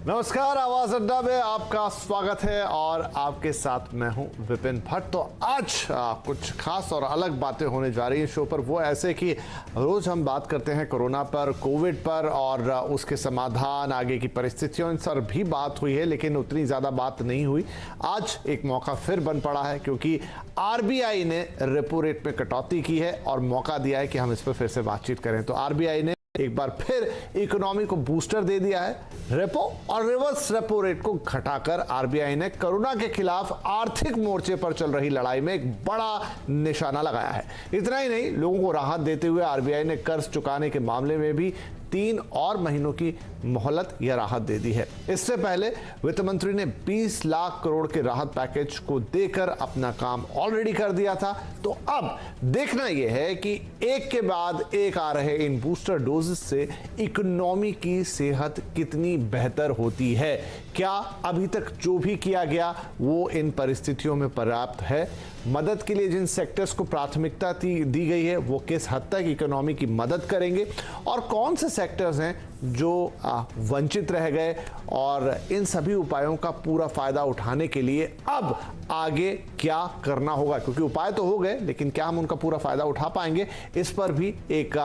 नमस्कार, आवाज अड्डा में आपका स्वागत है और आपके साथ मैं हूं विपिन भट्ट। तो आज कुछ खास और अलग बातें होने जा रही हैं शो पर। वो ऐसे कि रोज हम बात करते हैं कोरोना पर, कोविड पर और उसके समाधान, आगे की परिस्थितियों, इन पर भी बात हुई है, लेकिन उतनी ज्यादा बात नहीं हुई। आज एक मौका फिर बन पड़ा है क्योंकि आरबीआई ने रेपो रेट में कटौती की है और मौका दिया है कि हम इस पर फिर से बातचीत करें। तो आरबीआई ने एक बार फिर इकोनॉमी को बूस्टर दे दिया है। रेपो और रिवर्स रेपो रेट को घटाकर आरबीआई ने कोरोना के खिलाफ आर्थिक मोर्चे पर चल रही लड़ाई में एक बड़ा निशाना लगाया है। इतना ही नहीं, लोगों को राहत देते हुए आरबीआई ने कर्ज चुकाने के मामले में भी 3 और महीनों की मोहलत या राहत दे दी है। इससे पहले वित्त मंत्री ने 20 लाख करोड़ के राहत पैकेज को देकर अपना काम ऑलरेडी कर दिया था। तो अब देखना यह है कि एक के बाद एक आ रहे इन बूस्टर डोजेस से इकोनॉमी की सेहत कितनी बेहतर होती है। क्या अभी तक जो भी किया गया वो इन परिस्थितियों में पर्याप्त है? मदद के लिए जिन सेक्टर्स को प्राथमिकता दी गई है वो किस हद तक इकोनॉमी की मदद करेंगे और कौन से सेक्टर्स हैं जो वंचित रह गए, और इन सभी उपायों का पूरा फायदा उठाने के लिए अब आगे क्या करना होगा? क्योंकि उपाय तो हो गए, लेकिन क्या हम उनका पूरा फायदा उठा पाएंगे, इस पर भी एक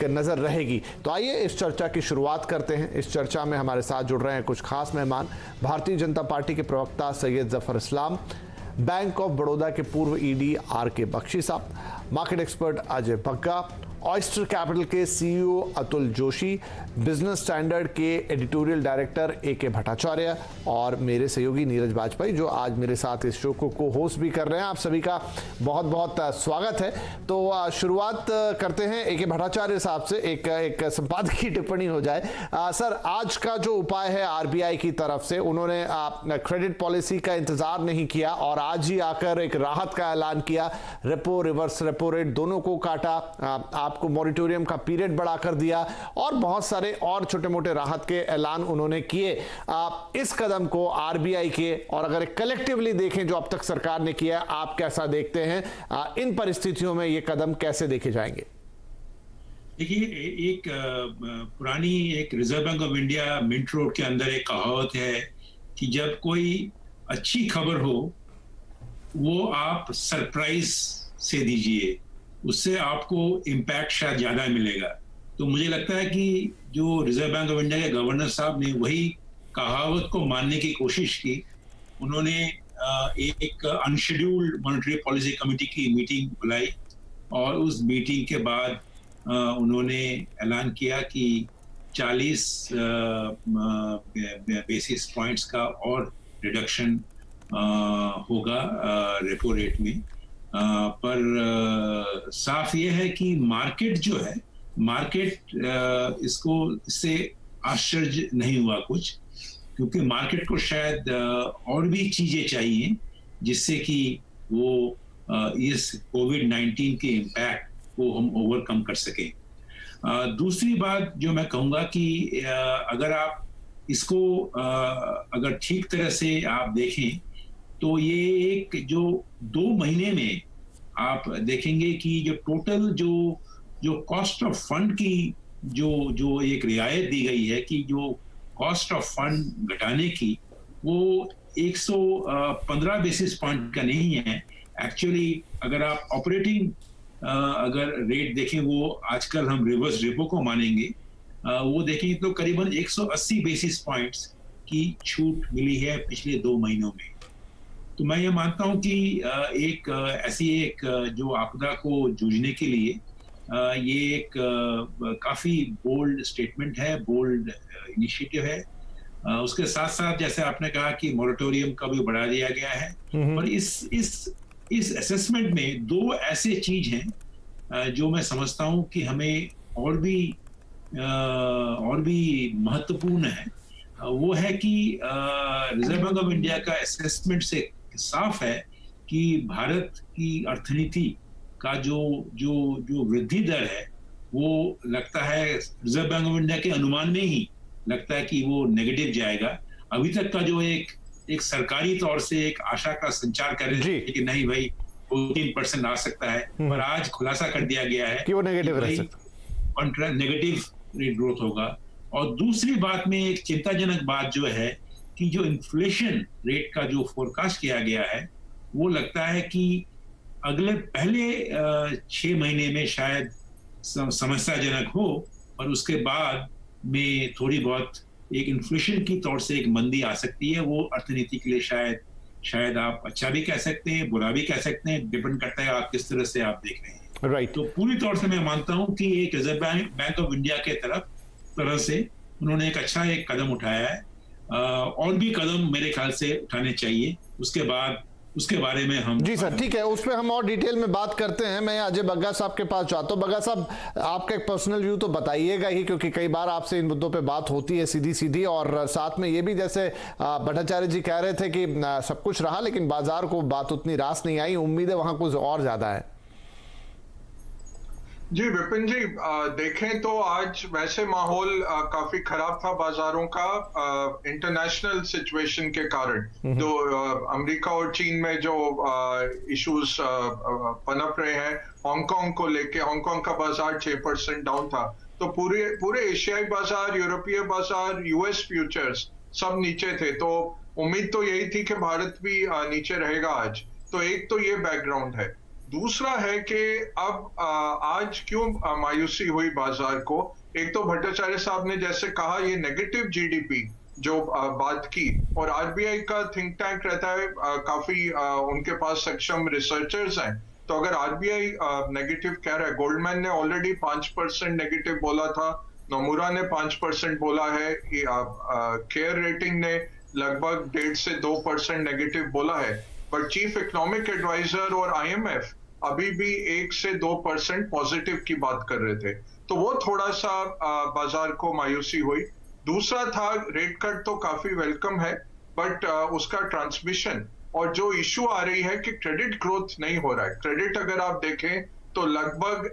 नजर रहेगी। तो आइए इस चर्चा की शुरुआत करते हैं। इस चर्चा में हमारे साथ जुड़ रहे हैं कुछ खास मेहमान। भारतीय जनता पार्टी के प्रवक्ता सैयद जफर इस्लाम, बैंक ऑफ बड़ौदा के पूर्व ईडी आर.के. बख्शी साहब, market expert Ajay Bagga, Oyster Capital के CEO Atul Joshi, Business Standard के एडिटोरियल डायरेक्टर ए.के. भट्टाचार्य और मेरे सहयोगी नीरज बाजपेयी, जो आज मेरे साथ इस शो को होस्ट भी कर रहे हैं। आप सभी का बहुत बहुत स्वागत है। तो शुरुआत करते हैं ए.के. भट्टाचार्य साहब से। एक संपादकीय टिप्पणी हो जाए। सर, आज का जो उपाय है आरबीआई की तरफ से, उन्होंने क्रेडिट पॉलिसी का इंतजार नहीं किया और आज ही आकर एक राहत का ऐलान किया। रेपो, रिवर्स रेपो रेट दोनों को काटा, आपको मॉरिटोरियम का पीरियड बढ़ाकर दिया और बहुत सारे और छोटे मोटे राहत के ऐलान उन्होंने किए। इस कदम को आरबीआई के, और अगर कलेक्टिवली देखें जो अब तक सरकार ने किया, आप कैसा देखते हैं? इन परिस्थितियों में ये कदम कैसे देखे जाएंगे? देखिए, एक पुरानी एक Reserve Bank of India Mint Road के अंदर एक कहावत है कि जब कोई अच्छी खबर हो वो आप सरप्राइज से दीजिए, उससे आपको इम्पैक्ट शायद ज्यादा मिलेगा। तो मुझे लगता है कि जो रिजर्व बैंक ऑफ इंडिया के गवर्नर साहब ने वही कहावत को मानने की कोशिश की। उन्होंने एक अनशेड्यूल्ड मॉनेटरी पॉलिसी कमेटी की मीटिंग बुलाई और उस मीटिंग के बाद उन्होंने ऐलान किया कि 40 बेसिस पॉइंट्स का और रिडक्शन होगा रेपो रेट में। पर साफ ये है कि मार्केट जो है, इससे आश्चर्य नहीं हुआ कुछ, क्योंकि मार्केट को शायद और भी चीजें चाहिए जिससे कि वो इस कोविड-19 के इम्पैक्ट को हम ओवरकम कर सकें। दूसरी बात जो मैं कहूँगा कि अगर आप इसको अगर ठीक तरह से आप देखें तो ये एक जो 2 महीने में आप देखेंगे कि जो टोटल जो कॉस्ट ऑफ फंड की जो एक रियायत दी गई है कि जो कॉस्ट ऑफ फंड घटाने की, वो 115 बेसिस पॉइंट का नहीं है। एक्चुअली अगर आप ऑपरेटिंग अगर रेट देखें, वो आजकल हम रिवर्स रेपो को मानेंगे, वो देखें तो करीबन 180 बेसिस पॉइंट्स की छूट मिली है पिछले 2 महीनों में। तो मैं ये मानता हूं कि एक ऐसी एक जो आपदा को जूझने के लिए ये एक काफी बोल्ड स्टेटमेंट है, बोल्ड इनिशिएटिव है। उसके साथ साथ जैसे आपने कहा कि मॉरेटोरियम का भी बढ़ा दिया गया है। और इस असेसमेंट में 2 ऐसे चीज हैं जो मैं समझता हूं कि हमें और भी महत्वपूर्ण है। वो है कि रिजर्व बैंक ऑफ इंडिया का असेसमेंट से साफ है कि भारत की अर्थनीति का जो वृद्धि दर है, वो लगता है रिजर्व बैंक ऑफ इंडिया के अनुमान में ही लगता है कि वो नेगेटिव जाएगा। अभी तक का जो एक सरकारी तौर से एक आशा का संचार कर रहे थे कि नहीं भाई 2-3% आ सकता है, पर आज खुलासा कर दिया गया है कि वो नेगेटिव रेट ग्रोथ होगा। और दूसरी बात में एक चिंताजनक बात जो है कि जो इन्फ्लेशन रेट का जो फोरकास्ट किया गया है वो लगता है कि अगले पहले 6 महीने में शायद समस्याजनक हो और उसके बाद में थोड़ी बहुत एक इन्फ्लेशन की तौर से एक मंदी आ सकती है। वो अर्थनीति के लिए शायद आप अच्छा भी कह सकते हैं, बुरा भी कह सकते हैं, डिपेंड करता है आप किस तरह से आप देख रहे हैं। राइट। तो पूरी तौर से मैं मानता हूं कि एक रिजर्व बैंक ऑफ इंडिया के तरह से उन्होंने एक अच्छा एक कदम उठाया है। और भी कदम मेरे ख्याल से उठाने चाहिए। उसके बारे में हम जी सर, ठीक है, उस पर हम और डिटेल में बात करते हैं। मैं अजय बग्गा साहब के पास जाता हूं। बग्गा साहब, आपका एक पर्सनल व्यू तो बताइएगा ही, क्योंकि कई बार आपसे इन मुद्दों पे बात होती है सीधी, और साथ में ये भी जैसे भट्टाचार्य जी कह रहे थे कि सब कुछ रहा लेकिन बाजार को बात उतनी रास नहीं आई, उम्मीद है वहां कुछ और ज्यादा है। जी विपिन जी, देखें तो आज वैसे माहौल काफी खराब था बाजारों का इंटरनेशनल सिचुएशन के कारण। जो अमेरिका और चीन में जो इश्यूज पनप रहे हैं, हांगकांग को लेके, हांगकांग का बाजार 6% डाउन था। तो पूरे एशियाई बाजार, यूरोपीय बाजार, यूएस फ्यूचर्स सब नीचे थे। तो उम्मीद तो यही थी कि भारत भी नीचे रहेगा आज। तो एक तो ये बैकग्राउंड है। दूसरा है कि अब आज क्यों मायूसी हुई बाजार को। एक तो भट्टाचार्य साहब ने जैसे कहा, ये नेगेटिव जीडीपी जो बात की, और आरबीआई का थिंक टैंक रहता है, काफी उनके पास सक्षम रिसर्चर्स हैं। तो अगर आरबीआई नेगेटिव कह रहा है, गोल्डमैन ने ऑलरेडी 5% नेगेटिव बोला था, नोमुरा ने 5% बोला है, केयर रेटिंग ने लगभग 1.5 से 2% नेगेटिव बोला है, पर चीफ इकोनॉमिक एडवाइजर और आईएमएफ अभी भी 1 से 2% पॉजिटिव की बात कर रहे थे। तो वो थोड़ा सा बाजार को मायूसी हुई। दूसरा था, रेट कट तो काफी वेलकम है, बट उसका ट्रांसमिशन और जो इश्यू आ रही है कि क्रेडिट ग्रोथ नहीं हो रहा है। क्रेडिट अगर आप देखें तो लगभग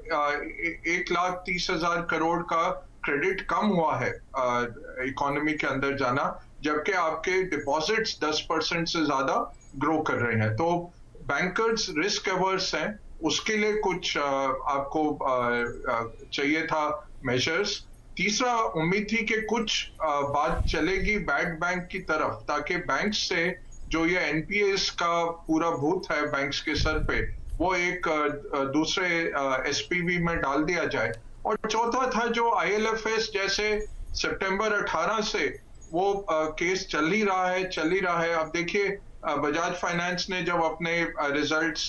1,30,000 करोड़ का क्रेडिट कम हुआ है इकोनॉमी के अंदर जाना, जबकि आपके डिपॉजिट्स 10% से ज्यादा ग्रो कर रहे हैं। तो बैंकर्स रिस्क एवर्स हैं, उसके लिए कुछ आपको चाहिए था मेजर्स। तीसरा, उम्मीद थी कि कुछ बात चलेगी बैड बैंक की तरफ, ताकि बैंक से जो ये एनपीएस का पूरा भूत है बैंक्स के सर पे, वो एक दूसरे एसपीवी में डाल दिया जाए। और चौथा था जो आईएलएफएस जैसे सितंबर 18 से वो केस चल ही रहा है। अब देखिए, बजाज फाइनेंस ने जब अपने रिजल्ट्स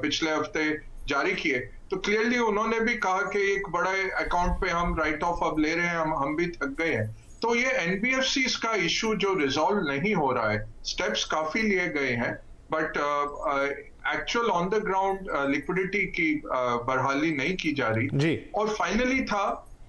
पिछले हफ्ते जारी किए तो क्लियरली उन्होंने भी कहा कि एक बड़ा अकाउंट पे हम राइट ऑफ अब ले रहे हैं, हम भी थक गए हैं। तो ये एनबीएफसीज का इशू जो रिजॉल्व नहीं हो रहा है, स्टेप्स काफी लिए गए हैं, but actual on the ground liquidity की बहाली नहीं की जा रही जी। और फाइनली था,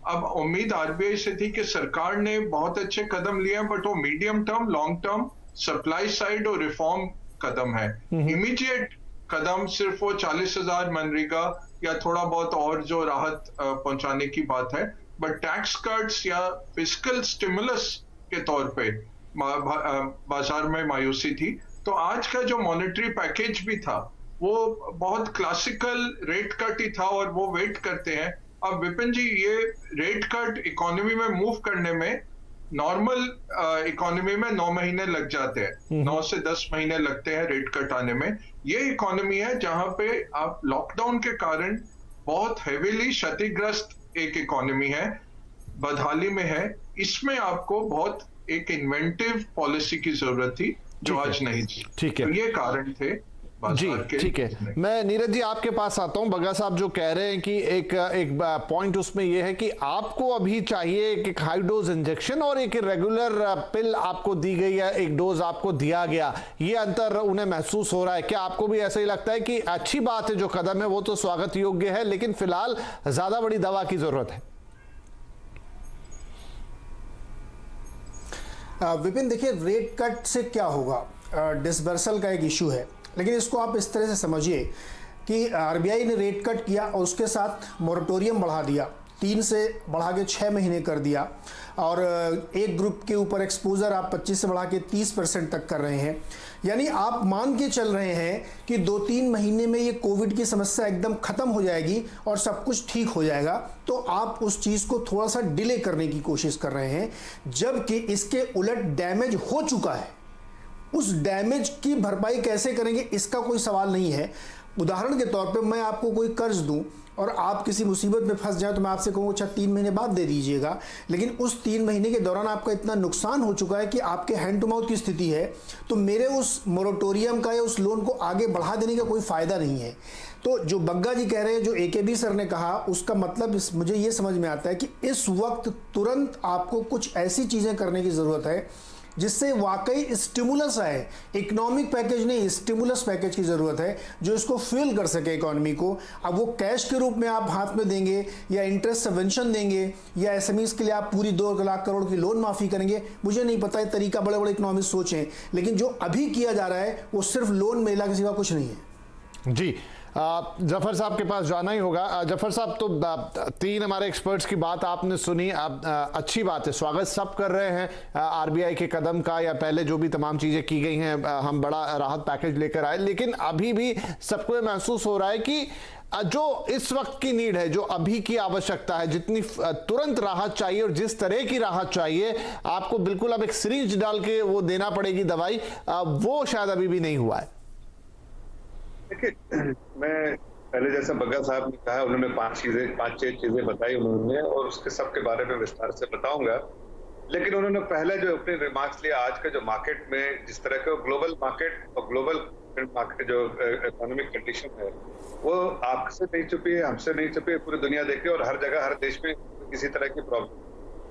अब उम्मीद आरबीआई से थी कि सरकार ने बहुत अच्छे कदम लिए हैं, बट वो medium term, long term, supply side और रिफॉर्म कदम है। इमीडिएट कदम सिर्फ वो 40,000 मनरेगा या थोड़ा बहुत और जो राहत पहुंचाने की बात है, बट टैक्स कट्स या फिस्कल स्टिमुलस के तौर पे बाजार में मायूसी थी। तो आज का जो मॉनेटरी पैकेज भी था वो बहुत क्लासिकल रेट कट ही था, और वो वेट करते हैं। अब विपिन जी, ये रेट कट इकोनॉमी में मूव करने में, नॉर्मल इकोनॉमी में 9 महीने लग जाते हैं, 9 से 10 महीने लगते हैं रेट कट आने में। ये इकोनॉमी है जहां पे आप लॉकडाउन के कारण बहुत हेवीली क्षतिग्रस्त एक इकोनॉमी है, बदहाली में है। इसमें आपको बहुत एक इन्वेंटिव पॉलिसी की जरूरत थी जो आज नहीं थी। ठीक है, तो ये कारण थे जी। ठीक है, मैं नीरज जी आपके पास आता हूं। बग्गा साहब जो कह रहे हैं कि एक पॉइंट उसमें यह है कि आपको अभी चाहिए एक हाई डोज इंजेक्शन और एक रेगुलर पिल आपको दी गई है, एक डोज आपको दिया गया, ये अंतर उन्हें महसूस हो रहा है। क्या आपको भी ऐसा ही लगता है कि अच्छी बात है, जो कदम है वो तो स्वागत योग्य है, लेकिन फिलहाल ज्यादा बड़ी दवा की जरूरत है? विपिन, देखिए, रेट कट से क्या होगा, डिसबर्सल का एक इशू है, लेकिन इसको आप इस तरह से समझिए कि आरबीआई ने रेट कट किया और उसके साथ मोरेटोरियम बढ़ा दिया, 3 से बढ़ा के 6 महीने कर दिया। और एक ग्रुप के ऊपर एक्सपोजर आप 25 से बढ़ा के 30% तक कर रहे हैं। यानी आप मान के चल रहे हैं कि 2-3 महीने में ये कोविड की समस्या एकदम खत्म हो जाएगी और सब कुछ ठीक हो जाएगा, तो आप उस चीज़ को थोड़ा सा डिले करने की कोशिश कर रहे हैं, जबकि इसके उलट डैमेज हो चुका है। उस डैमेज की भरपाई कैसे करेंगे इसका कोई सवाल नहीं है। उदाहरण के तौर पे मैं आपको कोई कर्ज दूं और आप किसी मुसीबत में फंस जाए तो मैं आपसे कहूँगा अच्छा 3 महीने बाद दे दीजिएगा, लेकिन उस 3 महीने के दौरान आपका इतना नुकसान हो चुका है कि आपके हैंड टू माउथ की स्थिति है, तो मेरे उस मोरेटोरियम का या उस लोन को आगे बढ़ा देने का कोई फ़ायदा नहीं है। तो जो बग्गा जी कह रहे हैं, जो AKB सर ने कहा, उसका मतलब मुझे ये समझ में आता है कि इस वक्त तुरंत आपको कुछ ऐसी चीज़ें करने की ज़रूरत है जिससे वाकई स्टिमुलस आए। इकोनॉमिक पैकेज नहीं, स्टिमुलस पैकेज की ज़रूरत है जो इसको फ्यूल कर सके इकोनॉमी को। अब वो कैश के रूप में आप हाथ में देंगे या इंटरेस्ट सबवेंशन देंगे या SMEs के लिए आप पूरी 2 लाख करोड़ की लोन माफ़ी करेंगे, मुझे नहीं पता। है तरीका बड़े बड़े इकोनॉमिस्ट सोचें, लेकिन जो अभी किया जा रहा है वो सिर्फ लोन मेला के सिवा कुछ नहीं है। जी, जफर साहब के पास जाना ही होगा। जफर साहब, तो 3 हमारे एक्सपर्ट्स की बात आपने सुनी। अच्छी बात है, स्वागत सब कर रहे हैं RBI के कदम का, या पहले जो भी तमाम चीजें की गई हैं, हम बड़ा राहत पैकेज लेकर आए, लेकिन अभी भी सबको ये महसूस हो रहा है कि जो इस वक्त की नीड है, जो अभी की आवश्यकता है, जितनी तुरंत राहत चाहिए और जिस तरह की राहत चाहिए, आपको बिल्कुल अब एक सिरिंज डाल के वो देना पड़ेगी दवाई, वो शायद अभी भी नहीं हुआ है। देखिए, मैं पहले जैसा बग्गा साहब ने कहा, उन्होंने 5-6 चीजें बताई उन्होंने, और उसके सब के बारे में विस्तार से बताऊंगा। लेकिन उन्होंने पहले जो अपने रिमार्क्स लिया, आज का जो मार्केट में जिस तरह का ग्लोबल मार्केट और ग्लोबल मार्केट जो इकोनॉमिक कंडीशन है, वो आपसे नहीं छुपी है, हमसे नहीं छुपी है, पूरी दुनिया देखे, और हर जगह हर देश में किसी तरह की प्रॉब्लम,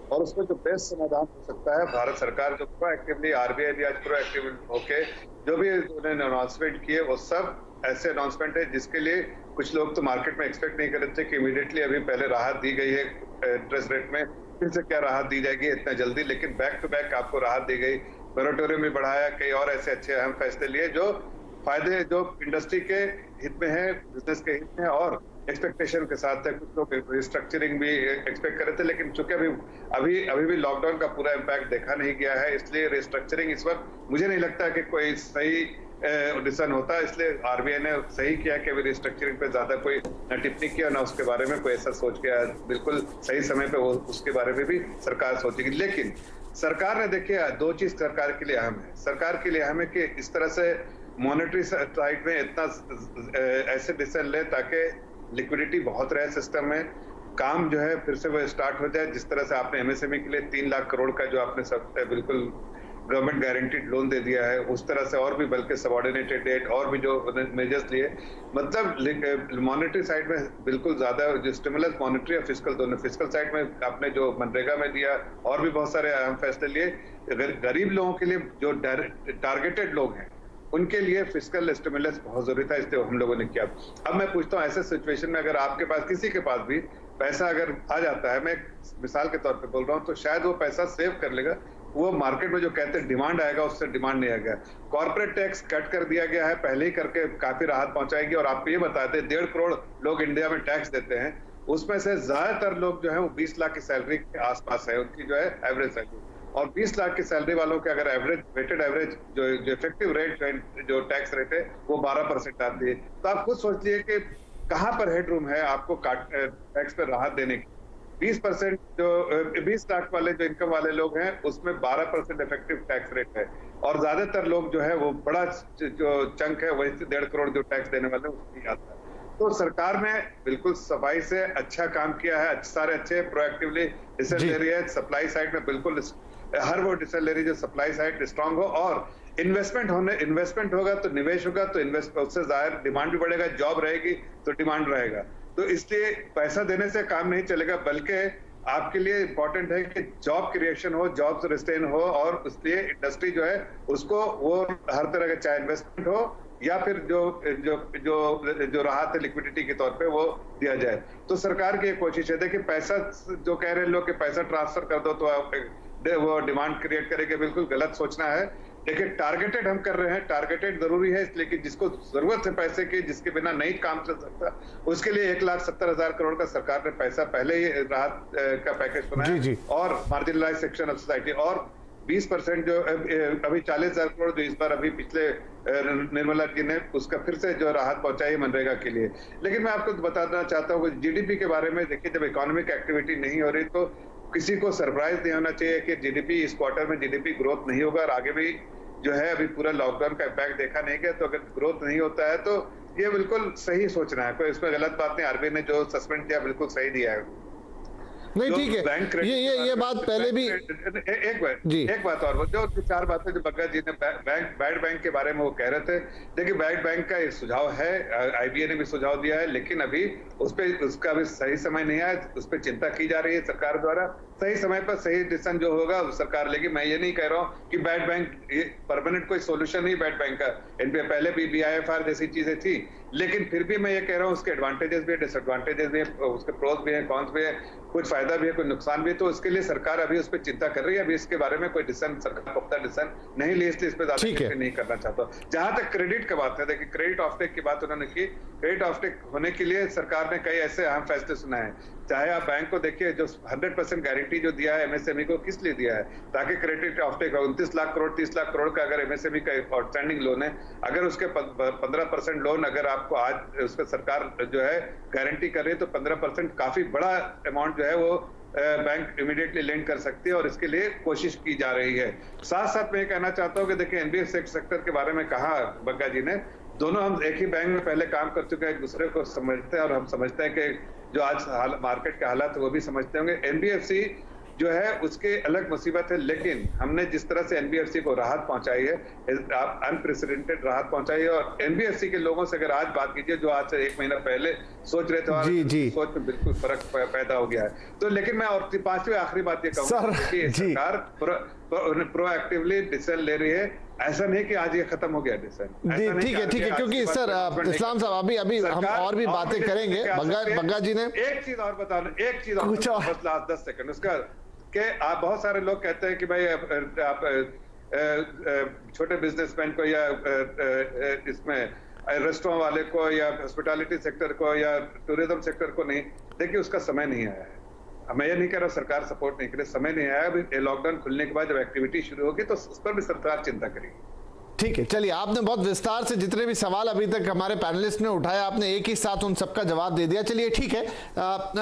और उसमें जो बेस्ट समाधान हो सकता है, भारत सरकार जो प्रोएक्टिवली, RBI भी आज प्रोएक्टिव होके जो भी उन्होंने अनाउंसमेंट किए, वो सब ऐसे अनाउंसमेंट है जिसके लिए कुछ लोग तो मार्केट में एक्सपेक्ट नहीं कर रहे थे कि इमीडिएटली अभी पहले राहत दी गई है इंटरेस्ट रेट में, फिर से क्या राहत दी जाएगी इतना जल्दी, लेकिन बैक टू बैक आपको राहत दी गई। मोरेटोरियम भी बढ़ाया, कई और ऐसे अच्छे अहम फैसले लिए जो फायदे जो इंडस्ट्री के हित में है, बिजनेस के हित में, और एक्सपेक्टेशन के साथ है। कुछ लोग रिस्ट्रक्चरिंग भी एक्सपेक्ट कर रहे थे, लेकिन चूंकि अभी भी लॉकडाउन का पूरा इम्पैक्ट देखा नहीं गया है, इसलिए रिस्ट्रक्चरिंग इस वक्त मुझे नहीं लगता कि कोई सही डिसीजन होता है। इसलिए RBI ने सही किया कि अभी रिस्ट्रक्चरिंग पे ज्यादा कोई न टिप्पणी किया, ना उसके बारे में कोई ऐसा सोच के, बिल्कुल सही समय पे वो उसके बारे में भी सरकार सोचेगी। लेकिन सरकार ने देखिए 2 चीज सरकार के लिए अहम है। सरकार के लिए अहम है कि इस तरह से मॉनेटरी साइड में इतना ऐसे डिसीजन ले ताकि लिक्विडिटी बहुत रहे सिस्टम में, काम जो है फिर से वो स्टार्ट हो जाए। जिस तरह से आपने MSME के लिए 3 लाख करोड़ का जो आपने सब बिल्कुल गवर्नमेंट गारंटीड लोन दे दिया है, उस तरह से और भी, बल्कि सबऑर्डिनेटेड डेट और भी जो मेजर्स लिए, मतलब मॉनेटरी साइड में बिल्कुल ज्यादा जो स्टिमुलस, मॉनेटरी और फिस्कल दोनों, फिस्कल साइड में आपने जो मनरेगा में दिया, और भी बहुत सारे अहम फैसले लिए। गरीब लोगों के लिए जो टारगेटेड लोग हैं उनके लिए फिस्कल स्टिमुलस बहुत जरूरी था, इसलिए हम लोगों ने किया। अब मैं पूछता हूँ, ऐसे सिचुएशन में अगर आपके पास, किसी के पास भी पैसा अगर आ जाता है, मैं मिसाल के तौर पे बोल रहा हूँ, तो शायद वो पैसा सेव कर लेगा, वो मार्केट में जो कहते हैं डिमांड आएगा, उससे डिमांड नहीं आएगा। कॉर्पोरेट टैक्स कट कर दिया गया है, पहले ही करके काफी राहत पहुंचाएगी। और आपको ये बताते हैं 1.5 करोड़ लोग इंडिया में टैक्स देते हैं, उसमें से ज्यादातर लोग जो है वो 20 लाख की सैलरी के आसपास है उनकी जो है एवरेज सैलरी, और 20 लाख की सैलरी वालों के अगर एवरेज वेटेड एवरेज जो इफेक्टिव रेट जो टैक्स रेट है वो 12% आती है। तो आप खुद सोचिए कि कहां पर हेडरूम है आपको टैक्स पर राहत देने की। 20% जो 20 लाख वाले जो इनकम वाले लोग हैं उसमें 12% इफेक्टिव टैक्स रेट है, और ज्यादातर लोग जो है वो बड़ा जो चंक है वही 1.5 करोड़ जो टैक्स देने वाले उसकी आता है। तो सरकार ने बिल्कुल सफाई से अच्छा काम किया है, सारे अच्छे प्रोएक्टिवली डिसीजन ले रही है। सप्लाई साइड में बिल्कुल हर वो डिसीजन ले रही है जो सप्लाई साइड स्ट्रांग हो, और इन्वेस्टमेंट होगा तो निवेश होगा तो उससे जाहिर डिमांड भी बढ़ेगा, जॉब रहेगी तो डिमांड रहेगा। तो इसलिए पैसा देने से काम नहीं चलेगा, बल्कि आपके लिए इंपॉर्टेंट है कि जॉब क्रिएशन हो, जॉब रिस्टेन हो, और इसलिए इंडस्ट्री जो है उसको वो हर तरह का चाहे इन्वेस्टमेंट हो या फिर जो राहत है लिक्विडिटी के तौर पे वो दिया जाए। तो सरकार की कोशिश है। देखिए, पैसा जो कह रहे हैं लोग कि पैसा ट्रांसफर कर दो तो वो डिमांड क्रिएट करेंगे, बिल्कुल गलत सोचना है। देखिए टारगेटेड हम कर रहे हैं, टारगेटेड जरूरी है इसलिए कि जिसको जरूरत है पैसे की, जिसके बिना नहीं काम चल सकता, उसके लिए 1,70,000 करोड़ का सरकार ने पैसा पहले ही राहत का पैकेज बनाया। जी। और मार्जिनलाइज सेक्शन ऑफ सोसाइटी और 20% जो अभी 40,000 करोड़ जो इस बार अभी पिछले निर्मला जी ने उसका फिर से जो राहत पहुंचाई मनरेगा के लिए। लेकिन मैं आपको बताना चाहता हूँ जीडीपी के बारे में। देखिए जब इकोनॉमिक एक्टिविटी नहीं हो रही तो किसी को सरप्राइज नहीं होना चाहिए कि जीडीपी इस क्वार्टर में जीडीपी ग्रोथ नहीं होगा और आगे भी जो है अभी पूरा लॉकडाउन का इम्पैक्ट देखा नहीं गया। तो अगर ग्रोथ नहीं होता है तो ये बिल्कुल सही सोचना है, कोई इसमें गलत बात नहीं। आरबीआई ने जो सस्पेंड किया बिल्कुल सही दिया है। नहीं ठीक है, ये बात पहले भी एक बात और जो 4 बातें जो बग्गा जी ने बैड बैंक के बारे में वो कह रहे थे। देखिए बैड बैंक का एक सुझाव है, आईबीए ने भी सुझाव दिया है, लेकिन अभी उसका अभी सही समय नहीं आया। उस पर चिंता की जा रही है सरकार द्वारा। सही समय पर सही डिसीजन जो होगा सरकार लेगी। मैं ये नहीं कह रहा हूँ कि बैड बैंक परमानेंट कोई सोल्यूशन नहीं बैड बैंक का। इनपे पहले भी BIFR जैसी चीजें थी, लेकिन फिर भी मैं ये कह रहा हूँ उसके एडवांटेजेस भी है, डिसएडवांटेजेस भी है, उसके प्रोज भी है, कॉन्स भी है, कुछ फायदा भी है, कोई नुकसान भी है। तो उसके लिए सरकार अभी उस पर चिंता कर रही है। अभी इसके बारे में कोई डिसीजन सरकार पुख्ता डिसीजन नहीं ली, इसलिए इस पर ज्यादा नहीं करना चाहता। जहां तक क्रेडिट की बात है, देखिए क्रेडिट ऑफटेक की बात उन्होंने की। क्रेडिट ऑफटेक होने के लिए सरकार ने कई ऐसे अहम फैसले सुनाए हैं। चाहे आप बैंक को देखिए, जो 100% गारंटी जो दिया है MSME को, किस लिए दिया है? ताकि क्रेडिट ऑफटेक 29 लाख करोड़ 30 लाख करोड़ का अगर MSME का आउटस्टैंडिंग लोन है, अगर उसके 15% लोन अगर आपको आज उसका सरकार जो है गारंटी कर रही है तो 15% काफी बड़ा अमाउंट जो है वो बैंक इमीडिएटली लेंड कर सकती है और इसके लिए कोशिश की जा रही है। साथ साथ मैं कहना चाहता हूँ कि देखिए NBFC सेक्टर के बारे में कहा बग्गा जी ने, दोनों हम एक ही बैंक में पहले काम कर चुके हैं, एक दूसरे को समझते हैं और हम समझते हैं कि जो आज मार्केट के हालात है वो भी समझते होंगे। NBFC जो है उसके अलग मुसीबत है, लेकिन हमने जिस तरह से NBFC को राहत पहुंचाई है, अनप्रेसिडेंटेड राहत पहुंचाई है। और NBFC के लोगों से अगर आज बात कीजिए जो आज से 1 महीना पहले सोच रहे थे और सोच में बिल्कुल फर्क पैदा हो गया है। तो लेकिन मैं और 5वीं आखिरी बात ये कहूंगा कि सरकार प्रोएक्टिवली डिसीजन ले रही है। ऐसा नहीं कि आज ये खत्म हो गया डिसीजन। ठीक है, क्योंकि सर इस्लाम साहब अभी हम और भी बातें करेंगे। बग्गा जी ने एक चीज और बताना, एक चीज और बस लास्ट 10 सेकंड उसका कि आप बहुत सारे लोग कहते हैं कि भाई आप छोटे बिजनेसमैन को या इसमें रेस्टोरेंट वाले को या हॉस्पिटैलिटी सेक्टर को या टूरिज्म सेक्टर को नहीं, देखिए उसका समय नहीं आया है। मैं ये नहीं कह रहा सरकार सपोर्ट नहीं करे, समय नहीं आया। अभी लॉकडाउन खुलने के बाद जब एक्टिविटी शुरू होगी तो उस पर भी सरकार चिंता करेगी। ठीक है, चलिए आपने बहुत विस्तार से जितने भी सवाल अभी तक हमारे पैनलिस्ट ने उठाया आपने एक ही साथ उन सबका जवाब दे दिया। चलिए ठीक है,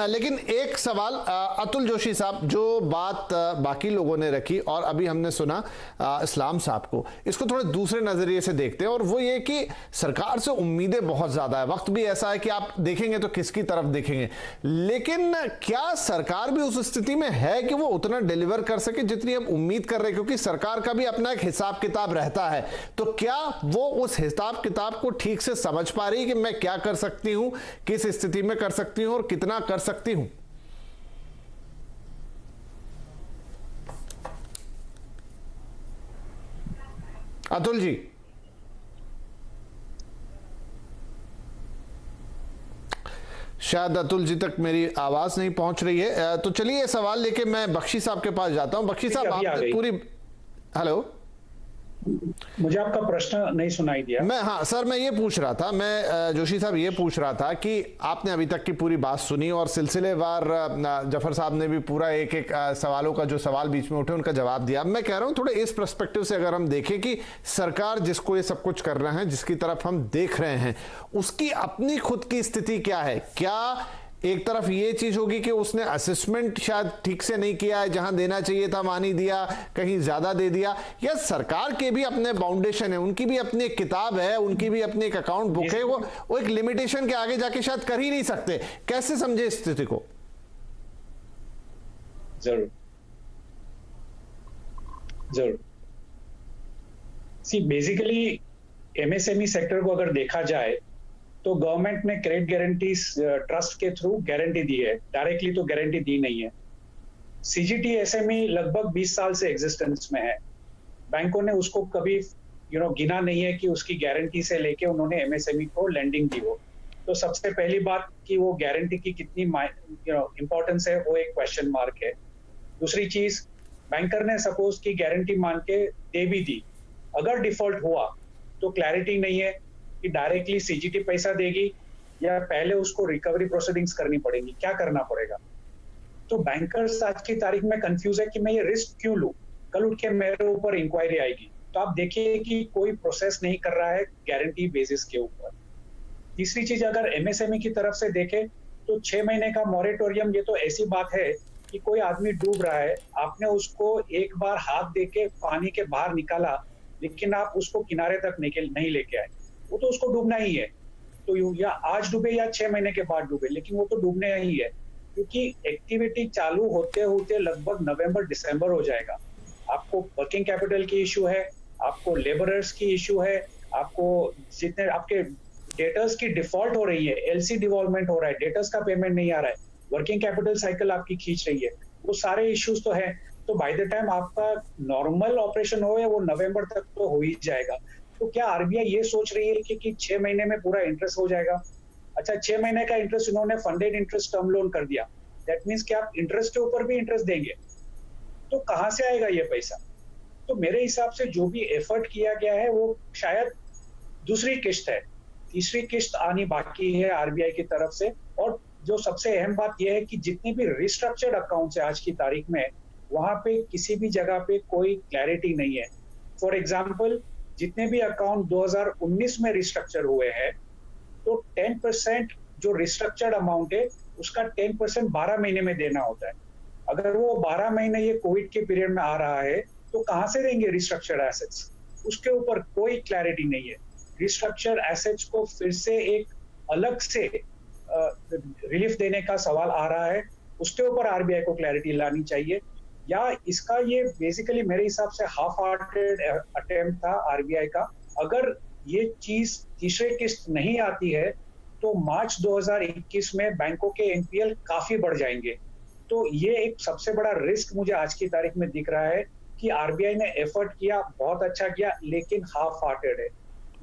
लेकिन एक सवाल अतुल जोशी साहब, जो बात बाकी लोगों ने रखी और अभी हमने सुना इस्लाम साहब को, इसको थोड़े दूसरे नजरिए से देखते हैं और वो ये कि सरकार से उम्मीदें बहुत ज्यादा है, वक्त भी ऐसा है कि आप देखेंगे तो किसकी तरफ देखेंगे, लेकिन क्या सरकार भी उस स्थिति में है कि वो उतना डिलीवर कर सके जितनी हम उम्मीद कर रहे हैं? क्योंकि सरकार का भी अपना एक हिसाब किताब रहता है, तो क्या वो उस हिसाब किताब को ठीक से समझ पा रही है कि मैं क्या कर सकती हूं, किस स्थिति में कर सकती हूं और कितना कर सकती हूं? अतुल जी, शायद अतुल जी तक मेरी आवाज नहीं पहुंच रही है। तो चलिए सवाल लेके मैं बख्शी साहब के पास जाता हूं। बख्शी साहब, आप पूरी हेलो, मुझे आपका प्रश्न नहीं सुनाई दिया। मैं ये पूछ रहा था, मैं जोशी साहब ये पूछ रहा था कि आपने अभी तक की पूरी बात सुनी और सिलसिलेवार जफर साहब ने भी पूरा एक एक सवालों का जो सवाल बीच में उठे उनका जवाब दिया। मैं कह रहा हूं थोड़े इस पर्सपेक्टिव से अगर हम देखें कि सरकार जिसको ये सब कुछ कर रहे हैं, जिसकी तरफ हम देख रहे हैं, उसकी अपनी खुद की स्थिति क्या है? क्या एक तरफ ये चीज होगी कि उसने असेसमेंट शायद ठीक से नहीं किया है, जहां देना चाहिए था वहां नहीं दिया, कहीं ज्यादा दे दिया, या सरकार के भी अपने बाउंडेशन है, उनकी भी अपनी एक किताब है, उनकी भी अपनी एक अकाउंट बुक है, वो एक लिमिटेशन के आगे जाके शायद कर ही नहीं सकते? कैसे समझे इस स्थिति को? जरूर सी बेसिकली MSME सेक्टर को अगर देखा जाए तो गवर्नमेंट ने क्रेडिट गारंटीज ट्रस्ट के थ्रू गारंटी दी है, डायरेक्टली तो गारंटी दी नहीं है। CGT SME लगभग 20 साल से एग्जिस्टेंस में है। बैंकों ने उसको कभी गिना नहीं है कि उसकी गारंटी से लेके उन्होंने MSME को लेंडिंग दी हो। तो सबसे पहली बात कि वो गारंटी की कितनी इंपॉर्टेंस है वो एक क्वेश्चन मार्क है। दूसरी चीज, बैंकर ने सपोज की गारंटी मान के दे भी दी, अगर डिफॉल्ट हुआ तो क्लैरिटी नहीं है कि डायरेक्टली सीजीटी पैसा देगी या पहले उसको रिकवरी प्रोसीडिंग्स करनी पड़ेगी, क्या करना पड़ेगा। तो बैंकर्स आज की तारीख में कंफ्यूज है कि मैं ये रिस्क क्यों लूं, कल उठ के मेरे ऊपर इंक्वायरी आएगी। तो आप देखिए कि कोई प्रोसेस नहीं कर रहा है गारंटी बेसिस के ऊपर। तीसरी चीज, अगर एमएसएमई की तरफ से देखें तो 6 महीने का मॉरेटोरियम, ये तो ऐसी बात है कि कोई आदमी डूब रहा है, आपने उसको एक बार हाथ देके पानी के बाहर निकाला, लेकिन आप उसको किनारे तक नहीं लेके आए, वो तो उसको डूबना ही है। तो या आज डूबे या 6 महीने के बाद डूबे, लेकिन वो तो डूबने ही है, क्योंकि एक्टिविटी चालू होते होते लगभग नवंबर दिसंबर हो जाएगा। आपको वर्किंग कैपिटल की इश्यू है, आपको लेबरर्स की इश्यू है, आपको जितने आपके डेटर्स की डिफॉल्ट हो रही है, एलसी डिवॉल्वमेंट हो रहा है, डेटर्स का पेमेंट नहीं आ रहा है, वर्किंग कैपिटल साइकिल आपकी खींच रही है, वो सारे इश्यूज तो है। तो बाय द टाइम आपका नॉर्मल ऑपरेशन हो, वो नवंबर तक तो हो ही जाएगा। तो क्या आरबीआई ये सोच रही है कि 6 महीने में पूरा इंटरेस्ट हो जाएगा? अच्छा, 6 महीने का इंटरेस्ट इन्होंने फंडेड इंटरेस्ट टर्म लोन कर दिया, दैट मीन्स कि आप इंटरेस्ट के ऊपर भी इंटरेस्ट देंगे, तो कहां से आएगा ये पैसा? तो मेरे हिसाब से जो भी एफर्ट किया गया है वो शायद दूसरी किस्त है, तीसरी किस्त आनी बाकी है आरबीआई की तरफ से। और जो सबसे अहम बात यह है कि जितने भी रिस्ट्रक्चर्ड अकाउंट्स है आज की तारीख में, वहां पे किसी भी जगह पे कोई क्लैरिटी नहीं है। फॉर एग्जाम्पल, जितने भी अकाउंट 2019 में रिस्ट्रक्चर हुए हैं, तो 10% जो रिस्ट्रक्चर्ड अमाउंट है उसका 10% 12 महीने में देना होता है। अगर वो 12 महीने ये कोविड के पीरियड में आ रहा है, तो कहां से देंगे रिस्ट्रक्चर्ड एसेट्स? उसके ऊपर कोई क्लैरिटी नहीं है। रिस्ट्रक्चर्ड एसेट्स को फिर से एक अलग से रिलीफ देने का सवाल आ रहा है, उसके ऊपर आरबीआई को क्लैरिटी लानी चाहिए। या इसका ये बेसिकली मेरे हिसाब से हाफ हार्टेड अटेम्प्ट था आरबीआई का। अगर ये चीज तीसरे किस्त नहीं आती है तो मार्च 2021 में बैंकों के एनपीएल काफी बढ़ जाएंगे। तो ये एक सबसे बड़ा रिस्क मुझे आज की तारीख में दिख रहा है कि आरबीआई ने एफर्ट किया, बहुत अच्छा किया, लेकिन हाफ हार्टेड है।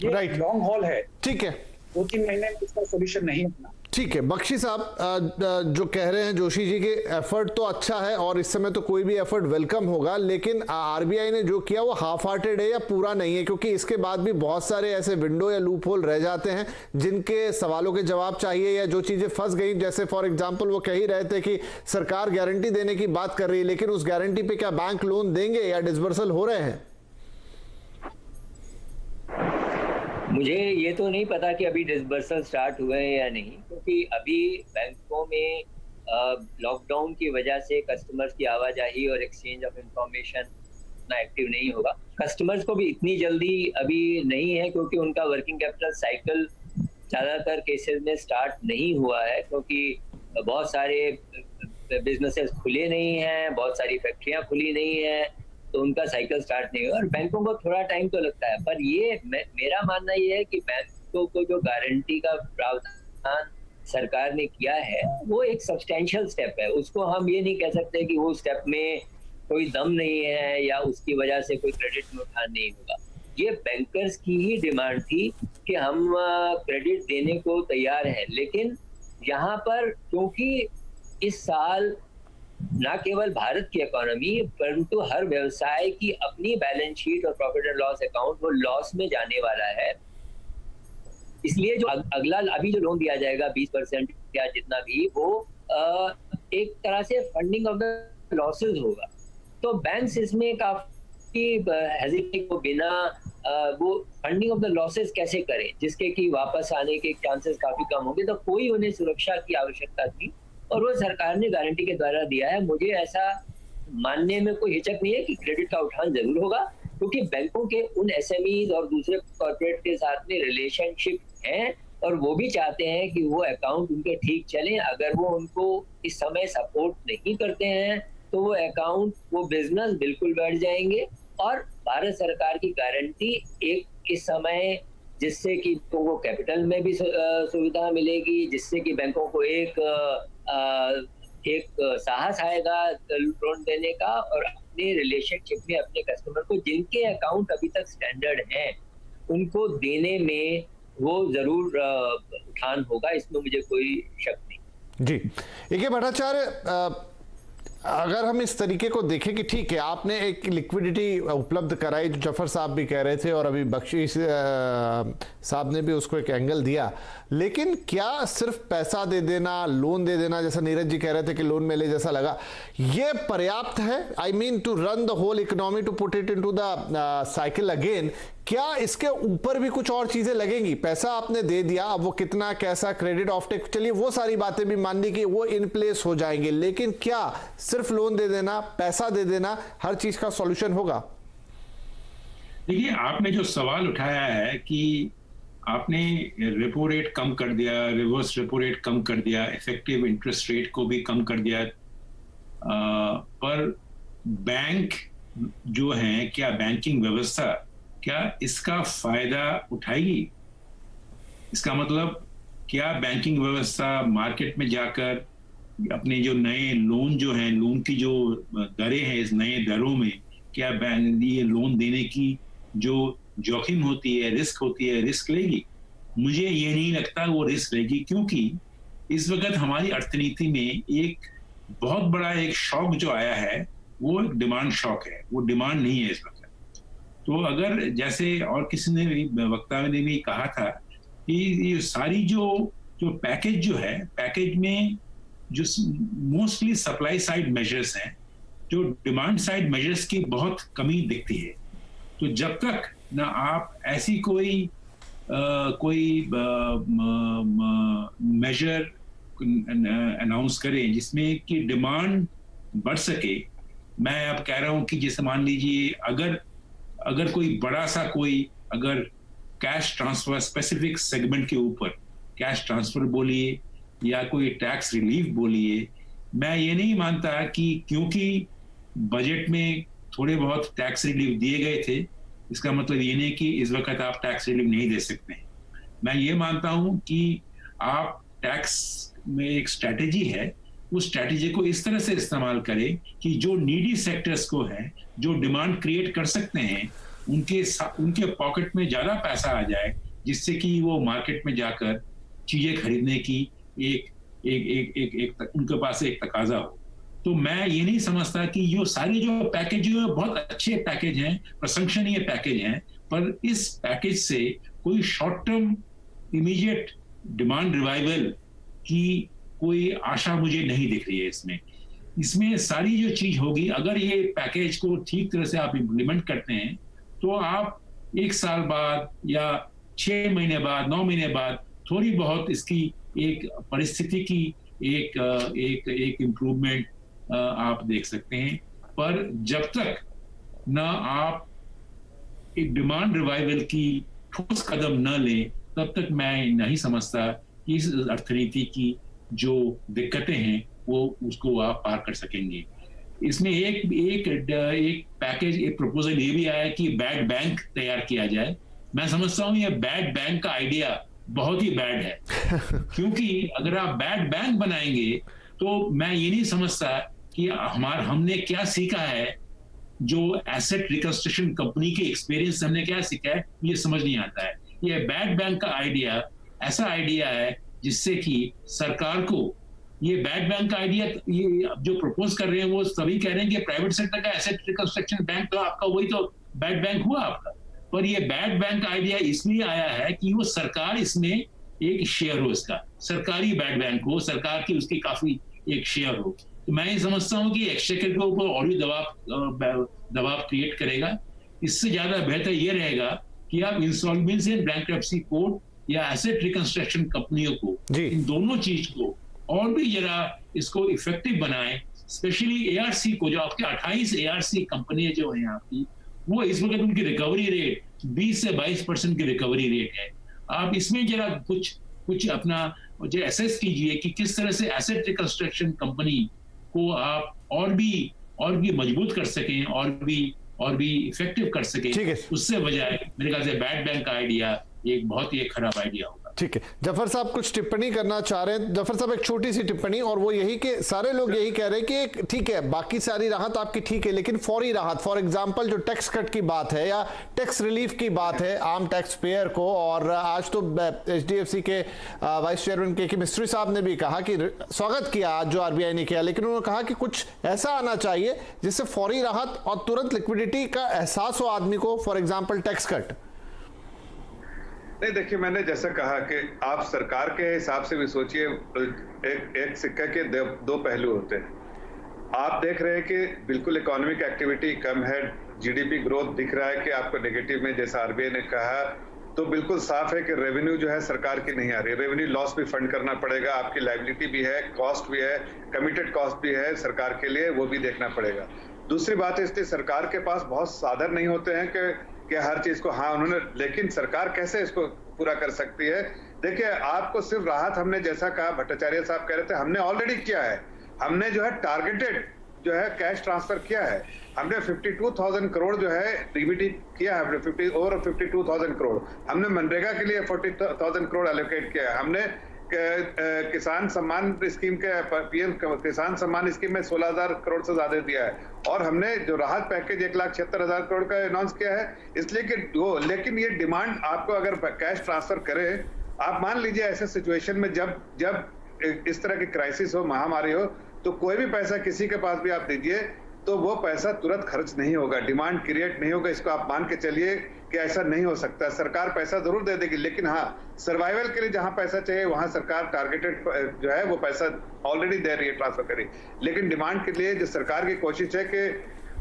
ये लॉन्ग हॉल है, ठीक है, 2-3 महीने में इसका सोल्यूशन नहीं होना। ठीक है। बख्शी साहब जो कह रहे हैं जोशी जी के एफर्ट तो अच्छा है और इस समय तो कोई भी एफर्ट वेलकम होगा, लेकिन आरबीआई ने जो किया वो हाफ हार्टेड है या पूरा नहीं है? क्योंकि इसके बाद भी बहुत सारे ऐसे विंडो या लूप होल रह जाते हैं जिनके सवालों के जवाब चाहिए, या जो चीजें फंस गई। जैसे फॉर एग्जाम्पल वो कह ही रहे थे कि सरकार गारंटी देने की बात कर रही है, लेकिन उस गारंटी पे क्या बैंक लोन देंगे या डिसबर्सल हो रहे हैं? मुझे ये तो नहीं पता कि अभी डिसबर्सल स्टार्ट हुए हैं या नहीं, क्योंकि अभी बैंकों में लॉकडाउन की वजह से कस्टमर्स की आवाजाही और एक्सचेंज ऑफ इंफॉर्मेशन इतना एक्टिव नहीं होगा। कस्टमर्स को भी इतनी जल्दी अभी नहीं है, क्योंकि उनका वर्किंग कैपिटल साइकिल ज़्यादातर केसेस में स्टार्ट नहीं हुआ है, क्योंकि बहुत सारे बिजनेसेस खुले नहीं हैं, बहुत सारी फैक्ट्रियाँ खुली नहीं हैं, तो उनका साइकिल स्टार्ट नहीं हुआ। और बैंकों को थोड़ा टाइम तो लगता है, पर ये मेरा मानना ये है कि बैंकों को जो गारंटी का प्रावधान सरकार ने किया है वो एक सब्सटेंशियल स्टेप है। उसको हम ये नहीं कह सकते कि वो स्टेप में कोई दम नहीं है या उसकी वजह से कोई क्रेडिट नुकसान नहीं होगा। ये बैंकर्स की ही डिमांड थी कि हम क्रेडिट देने को तैयार हैं, लेकिन यहाँ पर क्योंकि इस साल ना केवल भारत की इकोनॉमी परंतु हर व्यवसाय की अपनी बैलेंस शीट और प्रॉफिट एंड लॉस अकाउंट वो लॉस में जाने वाला है, इसलिए जो अगला अभी जो लोन दिया जाएगा 20% या जितना भी, वो एक तरह से फंडिंग ऑफ द लॉसेस होगा। तो बैंक्स इसमें काफी हेजिटेट को बिना वो फंडिंग ऑफ द लॉसेस कैसे करें जिसके कि वापस आने के चांसेस काफी कम होंगे। तो कोई उन्हें सुरक्षा की आवश्यकता थी और वो सरकार ने गारंटी के द्वारा दिया है। मुझे ऐसा मानने में कोई हिचक नहीं है कि क्रेडिट का उठान जरूर होगा, क्योंकि बैंकों के उन एसएमईज और दूसरे कॉर्पोरेट के साथ में रिलेशनशिप है और वो भी चाहते हैं कि वो अकाउंट उनके ठीक चलें। अगर वो उनको इस समय सपोर्ट नहीं करते हैं तो वो अकाउंट, वो बिजनेस बिल्कुल बैठ जाएंगे। और भारत सरकार की गारंटी एक इस समय जिससे कि तो वो कैपिटल में भी सुविधा मिलेगी, जिससे कि बैंकों को एक साहस आएगा लोन देने का और अपने रिलेशनशिप में अपने कस्टमर को जिनके अकाउंट अभी तक स्टैंडर्ड हैं उनको देने में वो जरूर उठान होगा, इसमें मुझे कोई शक नहीं। जी, ए.के. भट्टाचार्य, अगर हम इस तरीके को देखें कि ठीक है आपने एक लिक्विडिटी उपलब्ध कराई, जो जफर साहब भी कह रहे थे और अभी बख्शी साहब ने भी उसको एक एंगल दिया, लेकिन क्या सिर्फ पैसा दे देना, लोन दे देना, जैसा नीरज जी कह रहे थे कि लोन मेले जैसा लगा, ये पर्याप्त है? I mean to run the whole economy, to put it into the cycle again? क्या इसके ऊपर भी कुछ और चीजें लगेंगी? पैसा आपने दे दिया, अब वो कितना, कैसा, क्रेडिट ऑफटेक, चलिए वो सारी बातें भी मान ली कि वो इन प्लेस हो जाएंगे, लेकिन क्या सिर्फ लोन दे देना, पैसा दे देना हर चीज का सॉल्यूशन होगा? देखिए, आपने जो सवाल उठाया है कि आपने रेपो रेट कम कर दिया, रिवर्स रेपो रेट कम कर दिया, इफेक्टिव इंटरेस्ट रेट को भी कम कर दिया, पर बैंक जो है, क्या बैंकिंग व्यवस्था क्या इसका फायदा उठाएगी? इसका मतलब क्या बैंकिंग व्यवस्था मार्केट में जाकर अपने जो नए लोन जो हैं, लोन की जो दरें हैं, इस नए दरों में क्या बैंक ये लोन देने की जो जोखिम होती है, रिस्क होती है, रिस्क लेगी? मुझे ये नहीं लगता वो रिस्क लेगी, क्योंकि इस वक्त हमारी अर्थनीति में एक बहुत बड़ा एक शॉक जो आया है वो एक डिमांड शॉक है, वो डिमांड नहीं है इस वक्त। तो अगर जैसे और किसी ने भी, वक्ता ने भी कहा था कि ये सारी जो पैकेज जो है, पैकेज में जो मोस्टली सप्लाई साइड मेजर्स हैं, जो डिमांड साइड मेजर्स की बहुत कमी दिखती है। तो जब तक ना आप ऐसी कोई मेजर अनाउंस करें जिसमें कि डिमांड बढ़ सके, मैं अब कह रहा हूं कि जैसे मान लीजिए अगर कोई बड़ा सा अगर कैश ट्रांसफर स्पेसिफिक सेगमेंट के ऊपर कैश ट्रांसफर बोलिए या कोई टैक्स रिलीफ बोलिए, मैं ये नहीं मानता कि क्योंकि बजट में थोड़े बहुत टैक्स रिलीफ दिए गए थे इसका मतलब ये नहीं कि इस वक्त आप टैक्स रिलीफ नहीं दे सकते हैं। मैं ये मानता हूं कि आप टैक्स में एक स्ट्रैटेजी है, उस स्ट्रैटेजी को इस तरह से इस्तेमाल करें कि जो नीडी सेक्टर्स को है, जो डिमांड क्रिएट कर सकते हैं, उनके पॉकेट में ज्यादा पैसा आ जाए, जिससे कि वो मार्केट में जाकर चीजें खरीदने की उनके पास एक तकाजा हो। तो मैं ये नहीं समझता कि ये सारे जो पैकेज है बहुत अच्छे पैकेज हैं, प्रशंसनीय पैकेज हैं, पर इस पैकेज से कोई short term immediate demand revival की कोई आशा मुझे नहीं दिख रही है। इसमें सारी जो चीज होगी, अगर ये पैकेज को ठीक तरह से आप इम्प्लीमेंट करते हैं तो आप 1 साल बाद या 6 महीने बाद, 9 महीने बाद थोड़ी बहुत इसकी एक परिस्थिति की एक इम्प्रूवमेंट आप देख सकते हैं। पर जब तक ना आप एक डिमांड रिवाइवल की ठोस कदम न लें, तब तक मैं नहीं समझता कि इस अर्थनीति की जो दिक्कतें हैं वो उसको आप पार कर सकेंगे। इसमें एक पैकेज, एक प्रपोजल ये भी आया कि बैड बैंक तैयार किया जाए। मैं समझता हूँ ये बैड बैंक का आइडिया बहुत ही बैड है क्योंकि अगर आप बैड बैंक बनाएंगे तो मैं ये नहीं समझता कि हमने क्या सीखा है, जो एसेट रिकंस्ट्रक्शन कंपनी के एक्सपीरियंस हमने क्या सीखा है, ये समझ नहीं आता है। ये बैड बैंक का आइडिया ऐसा आइडिया है जिससे कि सरकार को, ये बैड बैंक का आइडिया ये जो प्रपोज कर रहे हैं वो सभी कह रहे हैं कि प्राइवेट सेक्टर का एसेट रिकंस्ट्रक्शन बैंक तो आपका वही तो बैड बैंक हुआ आपका। पर ये बैड बैंक का आइडिया इसलिए आया है कि वो सरकार इसमें एक शेयर हो, इसका सरकारी बैड बैंक हो, सरकार की उसकी काफी एक शेयर हो। तो मैं ये समझता हूँ कि एक्सचेकर के ऊपर और भी दबाव क्रिएट करेगा। इससे ज्यादा बेहतर ये रहेगा कि आप इंसॉल्वेंसी एंड बैंक्रप्सी कोड या एसेट रिकंस्ट्रक्शन कंपनियों को, इन दोनों चीज को और भी जरा इसको इफेक्टिव बनाएं। स्पेशली एआरसी को, जो आपके 28 एआरसी कंपनियां जो हैं आपकी, वो इस वक्त उनकी रिकवरी रेट 20 से 22% की रिकवरी रेट है। आप इसमें जरा कुछ अपना जो एसेस कीजिए कि किस तरह से एसेट रिकंस्ट्रक्शन कंपनी को आप और भी मजबूत कर सकें, और भी इफेक्टिव कर सकें। उससे बजाय मेरे ख्याल से बैड बैंक का आइडिया एक बहुत ही खराब आइडिया होगा। ठीक है, जफर साहब कुछ टिप्पणी करना चाह रहे हैं। जफर साहब एक छोटी सी टिप्पणी, और वो यही कि सारे लोग यही कह रहे हैं कि ठीक है बाकी सारी राहत आपकी ठीक है, लेकिन फौरी राहत, फॉर एग्जांपल जो टैक्स कट की बात है या टैक्स रिलीफ की बात है आम टैक्स पेयर को, और आज तो HDFC के वाइस चेयरमैन के मिस्ट्री साहब ने भी कहा कि स्वागत किया आज जो RBI ने किया, लेकिन उन्होंने कहा कि कुछ ऐसा आना चाहिए जिससे फौरी राहत और तुरंत लिक्विडिटी का एहसास हो आदमी को, फॉर एग्जाम्पल टैक्स कट। नहीं, देखिए मैंने जैसा कहा कि आप सरकार के हिसाब से भी सोचिए, एक सिक्का के दो पहलू होते हैं। आप देख रहे हैं कि बिल्कुल इकोनॉमिक एक्टिविटी कम है, GDP ग्रोथ दिख रहा है कि आपको नेगेटिव में, जैसा RBI ने कहा, तो बिल्कुल साफ है कि रेवेन्यू जो है सरकार की नहीं आ रही, रेवेन्यू लॉस भी फंड करना पड़ेगा, आपकी लायबिलिटी भी है, कॉस्ट भी है, कमिटेड कॉस्ट भी है सरकार के लिए, वो भी देखना पड़ेगा। दूसरी बात है, इसलिए सरकार के पास बहुत साधन नहीं होते हैं कि हर चीज को उन्होंने, लेकिन सरकार कैसे इसको पूरा कर सकती है। देखिए आपको सिर्फ राहत, हमने जैसा कहा भट्टाचार्य साहब कह रहे थे, हमने ऑलरेडी किया है, हमने जो है टारगेटेड जो है कैश ट्रांसफर किया है, हमने 52,000 करोड़ जो है डीबीटी किया है, हमने ओवर 52,000 करोड़ हमने मनरेगा के लिए 40,000 करोड़ एलोकेट किया है, हमने किसान सम्मान स्कीम के PM किसान सम्मान स्कीम में 16,000 करोड़ से ज्यादा दिया है, और हमने जो राहत पैकेज 1,76,000 करोड़ का अनाउंस किया है, इसलिए कि लेकिन ये डिमांड आपको अगर कैश ट्रांसफर करे, आप मान लीजिए ऐसे सिचुएशन में जब इस तरह की क्राइसिस हो, महामारी हो, तो कोई भी पैसा किसी के पास भी आप दीजिए तो वो पैसा तुरंत खर्च नहीं होगा, डिमांड क्रिएट नहीं होगा। इसको आप मान के चलिए कि ऐसा नहीं हो सकता। सरकार पैसा जरूर दे देगी, लेकिन हाँ, सर्वाइवल के लिए जहां पैसा चाहिए वहां सरकार टारगेटेड जो है वो पैसा ऑलरेडी दे रही है, ट्रांसफर करी, लेकिन डिमांड के लिए जो सरकार की कोशिश है कि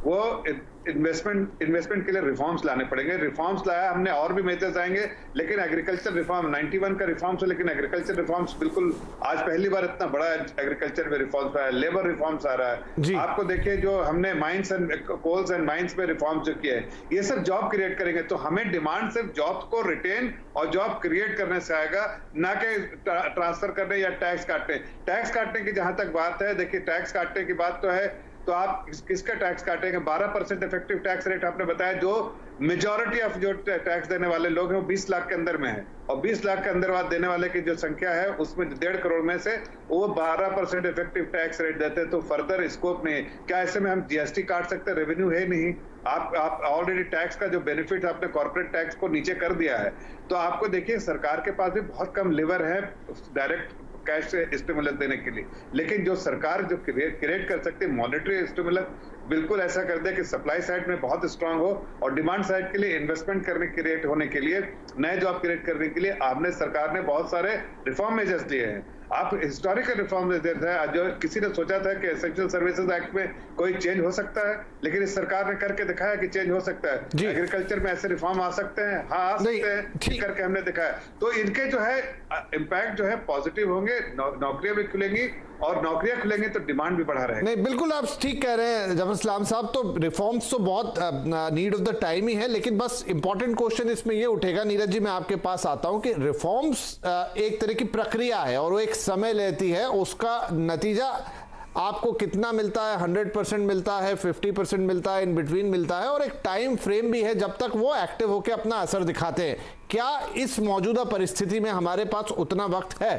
वो इन्वेस्टमेंट के लिए रिफॉर्म्स लाने पड़ेंगे। रिफॉर्म्स लाया हमने, और भी मेजर्स आएंगे, लेकिन एग्रीकल्चर रिफॉर्म 91 का रिफॉर्म्स है, लेकिन एग्रीकल्चर रिफॉर्म्स बिल्कुल आज पहली बार इतना बड़ा एग्रीकल्चर में रिफॉर्म्स आया है, लेबर रिफॉर्म्स आ रहा है। आपको देखिए जो हमने mines and coals and mines में रिफॉर्म्स जो किए हैं, ये सब जॉब क्रिएट करेंगे। तो हमें डिमांड सिर्फ जॉब को रिटेन और जॉब क्रिएट करने से आएगा, ना कि ट्रांसफर करने या टैक्स काटने। टैक्स काटने की जहां तक बात है, देखिए टैक्स काटने की बात तो है, तो आप किसका टैक्स काटेंगे? 12% इफेक्टिव टैक्स रेट आपने बताया, जो मेजॉरिटी ऑफ जो टैक्स देने वाले लोग हैं वो 20 लाख के अंदर में है, और 20 लाख के अंदर बात देने वाले की जो संख्या है उसमें 1.5 करोड़ में से वो 12% इफेक्टिव टैक्स रेट देते हैं, तो फर्दर स्कोप नहीं है। क्या ऐसे में हम GST काट सकते हैं? रेवेन्यू है नहीं, आप ऑलरेडी टैक्स का जो बेनिफिट आपने कॉर्पोरेट टैक्स को नीचे कर दिया है, तो आपको देखिए सरकार के पास भी बहुत कम लिवर है डायरेक्ट कैश स्टिमुलस देने के लिए। लेकिन जो सरकार जो क्रिएट कर सकती है मॉनेटरी स्टिमुलस, बिल्कुल ऐसा कर दे कि सप्लाई साइड में बहुत स्ट्रांग हो, और डिमांड साइड के लिए इन्वेस्टमेंट करने क्रिएट होने के लिए, नए जॉब क्रिएट करने के लिए आपने सरकार ने बहुत सारे रिफॉर्म मेजर्स लिए हैं। आप हिस्टोरिकल रिफॉर्म मेजर्स है, जो किसी ने सोचा था कि एसेंशियल सर्विसेज एक्ट में कोई चेंज हो सकता है, लेकिन इस सरकार ने करके दिखाया कि चेंज हो सकता है। एग्रीकल्चर में ऐसे रिफॉर्म आ सकते हैं, हाँ आ सकते हैं, करके हमने दिखाया। तो इनके जो है इम्पैक्ट जो है पॉजिटिव होंगे, नौकरियां भी खुलेंगी, और नौकरियां खुलेंगी तो डिमांड भी बढ़ा रहेगी। नहीं, बिल्कुल आप ठीक कह रहे हैं जफर इस्लाम साहब, तो रिफॉर्म्स तो बहुत नीड ऑफ द टाइम ही है, लेकिन बस इंपॉर्टेंट क्वेश्चन इसमें ये उठेगा, नीरज जी मैं आपके पास आता हूं, कि रिफॉर्म्स एक तरह की प्रक्रिया है और वो एक समय लेती है, उसका नतीजा आपको कितना मिलता है? 100% मिलता है, 50% मिलता है, इन बिटवीन मिलता है, और एक टाइम फ्रेम भी है जब तक वो एक्टिव होकर अपना असर दिखाते हैं। क्या इस मौजूदा परिस्थिति में हमारे पास उतना वक्त है?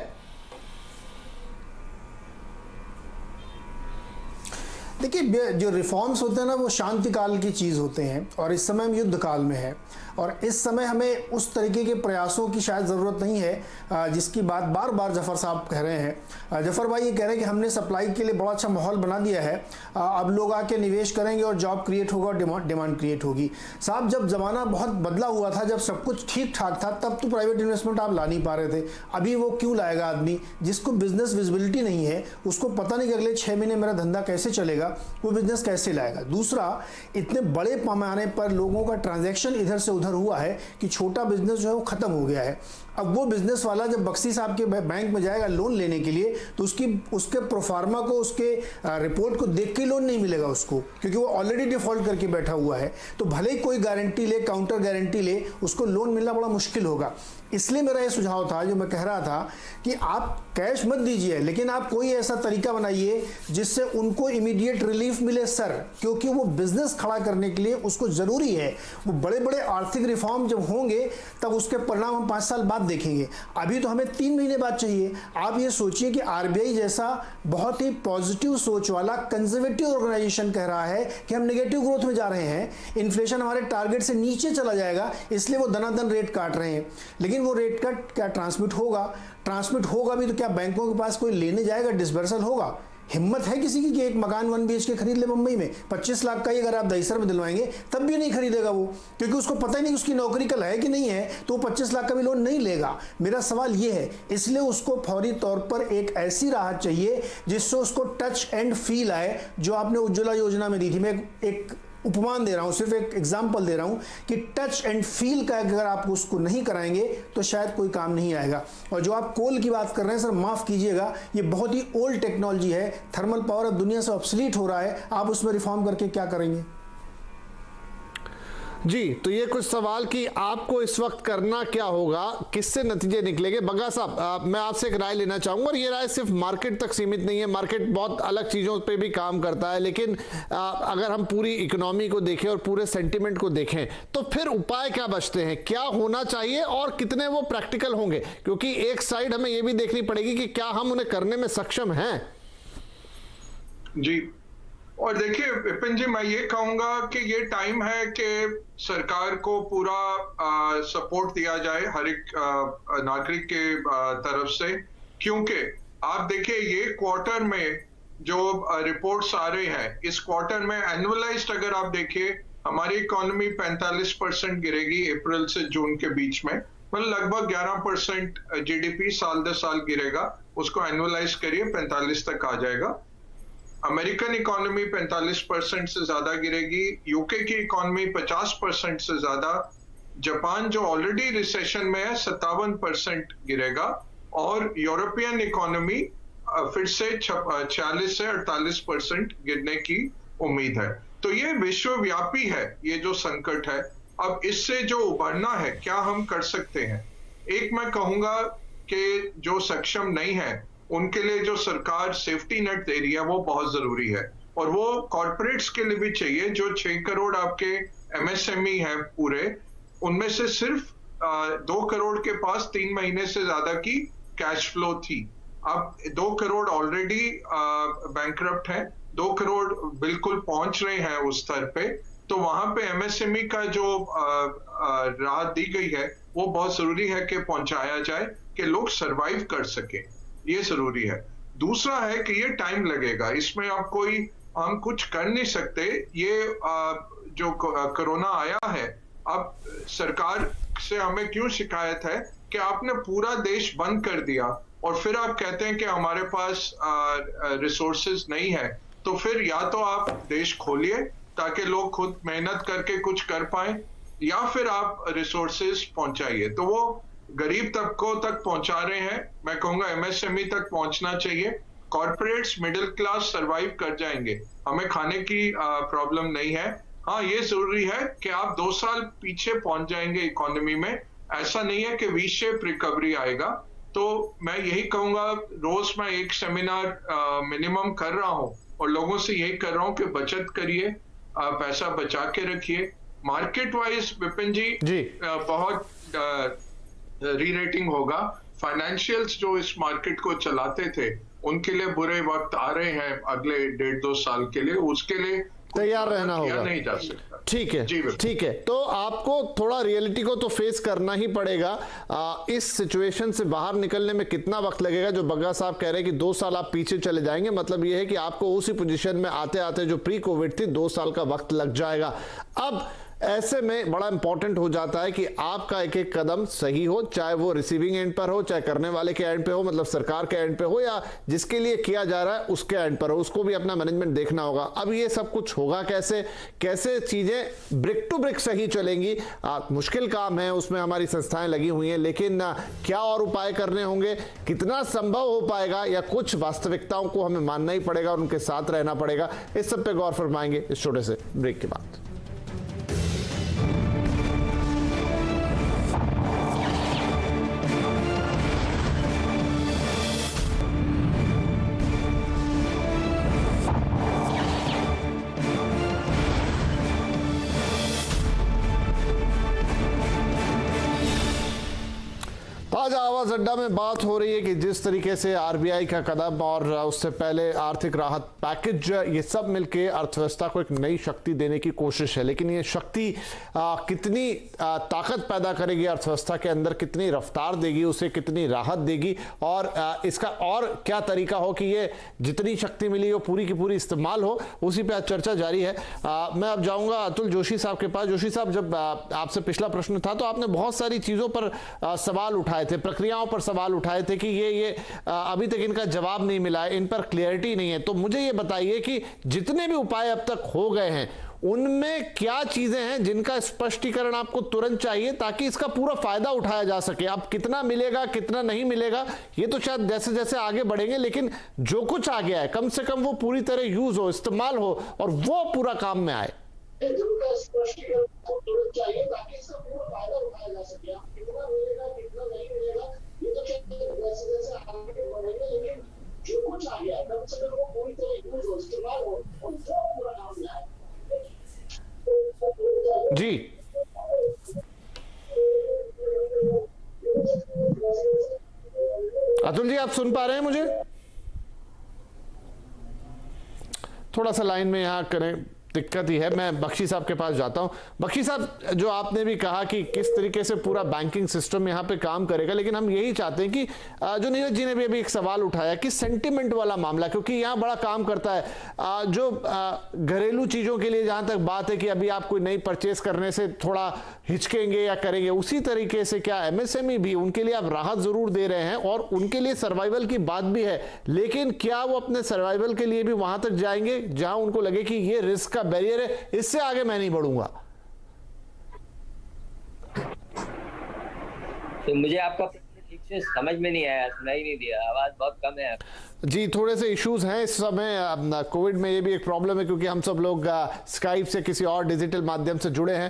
देखिए, जो रिफॉर्म्स होते हैं ना, वो शांति काल की चीज़ होते हैं, और इस समय हम युद्ध काल में है, और इस समय हमें उस तरीके के प्रयासों की शायद ज़रूरत नहीं है जिसकी बात बार बार जफ़र साहब कह रहे हैं। जफ़र भाई ये कह रहे हैं कि हमने सप्लाई के लिए बड़ा अच्छा माहौल बना दिया है, अब लोग आके निवेश करेंगे और जॉब क्रिएट होगा और डिमांड क्रिएट होगी। साहब, जब ज़माना बहुत बदला हुआ था, जब सब कुछ ठीक ठाक था, तब तो प्राइवेट इन्वेस्टमेंट आप ला नहीं पा रहे थे। अभी वो क्यों लाएगा आदमी? जिसको बिजनेस विजिबिलिटी नहीं है, उसको पता नहीं कि अगले 6 महीने मेरा धंधा कैसे चलेगा, वो बिजनेस कैसे लाएगा? दूसरा, इतने बड़े पैमाने पर लोगों का ट्रांजैक्शन इधर से उधर हुआ है कि छोटा बिजनेस जो है वो खत्म हो गया है। अब वो बिजनेस वाला जब बख्शी साहब के बैंक में जाएगा लोन लेने के लिए, तो उसके प्रोफार्मा को, उसके रिपोर्ट को देख के लोन नहीं मिलेगा उसको, क्योंकि वो ऑलरेडी डिफॉल्ट करके बैठा हुआ है। तो भले ही कोई गारंटी ले, काउंटर गारंटी ले, उसको लोन मिलना बड़ा मुश्किल होगा। इसलिए मेरा ये सुझाव था, जो मैं कह रहा था, कि आप कैश मत दीजिए, लेकिन आप कोई ऐसा तरीका बनाइए जिससे उनको इमीडिएट इमीडिएट रिलीफ मिले सर, क्योंकि वो बिजनेस खड़ा करने के लिए उसको जरूरी है। वो बड़े बड़े आर्थिक रिफॉर्म जब होंगे तब उसके परिणाम हम 5 साल बाद देखेंगे, अभी तो हमें 3 महीने बाद चाहिए। आप ये सोचिए कि आरबीआई जैसा बहुत ही पॉजिटिव सोच वाला कंजर्वेटिव ऑर्गेनाइजेशन कह रहा है कि हम नेगेटिव ग्रोथ में जा रहे हैं, इन्फ्लेशन हमारे टारगेट से नीचे चला जाएगा, इसलिए वो दनादन रेट काट रहे हैं। लेकिन वो रेट कट क्या ट्रांसमिट होगा भी तो क्या बैंकों के पास कोई लेने जाएगा, डिसबर्सल होगा? हिम्मत है किसी की कि एक मकान 1 BHK खरीद ले मुंबई में? 25 लाख का ही अगर आप दहीसर में दिलवाएंगे तब भी नहीं खरीदेगा वो, क्योंकि उसको पता ही नहीं उसकी नौकरी कल है कि नहीं है, तो वो 25 लाख का भी लोन नहीं लेगा। मेरा सवाल ये है, इसलिए उसको फौरी तौर पर एक ऐसी राहत चाहिए जिससे उसको टच एंड फील आए, जो आपने उज्ज्वला योजना में दी थी। मैं एक उपमान दे रहा हूं, सिर्फ एक एग्जाम्पल दे रहा हूं कि टच एंड फील का अगर आप उसको नहीं कराएंगे तो शायद कोई काम नहीं आएगा। और जो आप कोल की बात कर रहे हैं सर, माफ कीजिएगा, ये बहुत ही ओल्ड टेक्नोलॉजी है, थर्मल पावर अब दुनिया से ऑब्सलीट हो रहा है, आप उसमें रिफॉर्म करके क्या करेंगे? जी, तो ये कुछ सवाल कि आपको इस वक्त करना क्या होगा, किससे नतीजे निकलेंगे। बग्गा साहब, मैं आपसे एक राय लेना चाहूंगा, और ये राय सिर्फ मार्केट तक सीमित नहीं है, मार्केट बहुत अलग चीजों पे भी काम करता है, लेकिन अगर हम पूरी इकोनॉमी को देखें और पूरे सेंटिमेंट को देखें तो फिर उपाय क्या बचते हैं, क्या होना चाहिए और कितने वो प्रैक्टिकल होंगे? क्योंकि एक साइड हमें ये भी देखनी पड़ेगी कि क्या हम उन्हें करने में सक्षम हैं। जी, और देखिए विपिन जी, मैं ये कहूंगा कि ये टाइम है कि सरकार को पूरा सपोर्ट दिया जाए हर एक नागरिक के तरफ से, क्योंकि आप देखिए ये क्वार्टर में जो रिपोर्ट्स आ रहे हैं, इस क्वार्टर में एनुअलाइज्ड अगर आप देखिए हमारी इकोनॉमी 45% गिरेगी अप्रैल से जून के बीच में, मतलब लगभग 11% जीडीपी साल दर साल गिरेगा। उसको एनुअलाइज करिए, 45 तक आ जाएगा। अमेरिकन इकोनॉमी 45% से ज्यादा गिरेगी, यूके की इकोनॉमी 50% से ज्यादा, जापान जो ऑलरेडी रिसेशन में है 57% गिरेगा, और यूरोपियन इकोनॉमी फिर से 46 से 48% गिरने की उम्मीद है। तो ये विश्वव्यापी है ये जो संकट है। अब इससे जो उबरना है, क्या हम कर सकते हैं? एक मैं कहूंगा कि जो सक्षम नहीं है उनके लिए जो सरकार सेफ्टी नेट दे रही है वो बहुत जरूरी है, और वो कॉर्पोरेट्स के लिए भी चाहिए। जो 6 करोड़ आपके एमएसएमई है पूरे, उनमें से सिर्फ 2 करोड़ के पास 3 महीने से ज्यादा की कैश फ्लो थी। अब 2 करोड़ ऑलरेडी बैंकरप्ट है, 2 करोड़ बिल्कुल पहुंच रहे हैं उस स्तर पे। तो वहां पे एमएसएमई का जो राहत दी गई है वो बहुत जरूरी है कि पहुंचाया जाए कि लोग सरवाइव कर सके, ये जरूरी है। दूसरा है कि ये टाइम लगेगा, इसमें हम कुछ कर नहीं सकते। ये जो कोरोना आया है, अब सरकार से हमें क्यों शिकायत है कि आपने पूरा देश बंद कर दिया और फिर आप कहते हैं कि हमारे पास रिसोर्सेज नहीं है। तो फिर या तो आप देश खोलिए ताकि लोग खुद मेहनत करके कुछ कर पाए, या फिर आप रिसोर्सेज पहुंचाइए। तो वो गरीब तबकों तक पहुंचा रहे हैं, मैं कहूंगा एमएसएमई तक पहुंचना चाहिए। कॉर्पोरेट्स, मिडिल क्लास सरवाइव कर जाएंगे, हमें खाने की प्रॉब्लम नहीं है। हाँ, ये जरूरी है कि आप 2 साल पीछे पहुंच जाएंगे इकोनॉमी में, ऐसा नहीं है कि वी शेप रिकवरी आएगा। तो मैं यही कहूंगा, रोज मैं एक सेमिनार मिनिमम कर रहा हूं और लोगों से यही कर रहा हूं कि बचत करिए, पैसा बचा के रखिए। मार्केट वाइज विपिन जी बहुत री रेटिंग होगा। फाइनेंशियल्स जो इस मार्केट को चलाते थे उनके लिए बुरे वक्त आ रहे हैं अगले 1.5-2 साल के लिए, उसके लिए तैयार रहना होगा, नहीं जा सकता। ठीक है, ठीक है। तो आपको थोड़ा रियलिटी को तो फेस करना ही पड़ेगा। इस सिचुएशन से बाहर निकलने में कितना वक्त लगेगा? जो बग्गा साहब कह रहे हैं कि 2 साल आप पीछे चले जाएंगे, मतलब यह है कि आपको उसी पोजीशन में आते आते जो प्री कोविड थी 2 साल का वक्त लग जाएगा। अब ऐसे में बड़ा इंपॉर्टेंट हो जाता है कि आपका एक एक कदम सही हो, चाहे वो रिसीविंग एंड पर हो, चाहे करने वाले के एंड पे हो, मतलब सरकार के एंड पे हो, या जिसके लिए किया जा रहा है उसके एंड पर हो, उसको भी अपना मैनेजमेंट देखना होगा। अब ये सब कुछ होगा कैसे, कैसे चीजें ब्रिक टू ब्रिक सही चलेंगी? मुश्किल काम है, उसमें हमारी संस्थाएं लगी हुई हैं, लेकिन क्या और उपाय करने होंगे, कितना संभव हो पाएगा, या कुछ वास्तविकताओं को हमें मानना ही पड़ेगा और उनके साथ रहना पड़ेगा, इस सब पे गौर फरमाएंगे इस छोटे से ब्रेक के बाद। आज आवाज अड्डा में बात हो रही है कि जिस तरीके से आरबीआई का कदम और उससे पहले आर्थिक राहत पैकेज, ये सब मिलके अर्थव्यवस्था को एक नई शक्ति देने की कोशिश है। लेकिन ये शक्ति कितनी ताकत पैदा करेगी अर्थव्यवस्था के अंदर, कितनी रफ्तार देगी, उसे कितनी राहत देगी, और इसका और क्या तरीका हो कि ये जितनी शक्ति मिली हो पूरी की पूरी इस्तेमाल हो, उसी पे आज चर्चा जारी है। मैं अब जाऊंगा अतुल जोशी साहब के पास। जोशी साहब, जब आपसे पिछला प्रश्न था तो आपने बहुत सारी चीजों पर सवाल उठाए थे, प्रक्रियाओं पर सवाल उठाए थे कि ये अभी तक इनका जवाब नहीं मिला है, इन पर क्लियरिटी नहीं है। तो मुझे ये बताइए कि जितने भी उपाय अब तक हो गए हैं उनमें क्या चीजें हैं जिनका स्पष्टीकरण आपको तुरंत चाहिए ताकि इसका पूरा फायदा उठाया जा सके। अब कितना मिलेगा कितना नहीं मिलेगा ये तो शायद जैसे जैसे आगे बढ़ेंगे, लेकिन जो कुछ आ गया है कम से कम वो पूरी तरह यूज हो, इस्तेमाल हो और वो पूरा काम में आए। जी अतुल जी, आप सुन पा रहे हैं मुझे? थोड़ा सा लाइन में यहां करें, दिक्कत ही है। मैं बख्शी साहब के पास जाता हूं। बख्शी साहब, जो आपने भी कहा कि किस तरीके से पूरा बैंकिंग सिस्टम यहां पे काम करेगा, लेकिन हम यही चाहते हैं कि जो नीरज जी ने भी अभी एक सवाल उठाया कि सेंटिमेंट वाला मामला, क्योंकि यहां बड़ा काम करता है जो घरेलू चीजों के लिए जहां तक बात है कि अभी आप कोई नई परचेस करने से थोड़ा हिचकेंगे या करेंगे, उसी तरीके से क्या एमएसएमई भी, उनके लिए आप राहत जरूर दे रहे हैं और उनके लिए सर्वाइवल की बात भी है, लेकिन क्या वो अपने सर्वाइवल के लिए भी वहां तक जाएंगे जहां उनको लगे कि ये रिस्क का बैरियर है, इससे आगे मैं नहीं बढ़ूंगा? तो मुझे आपका प्रश्न ठीक से समझ में नहीं आया, सुनाई नहीं दिया, आवाज बहुत कम है। जी, थोड़े से इश्यूज हैं इस समय कोविड में, ये भी एक प्रॉब्लम है क्योंकि हम सब लोग स्काइप से किसी और डिजिटल माध्यम से जुड़े हैं,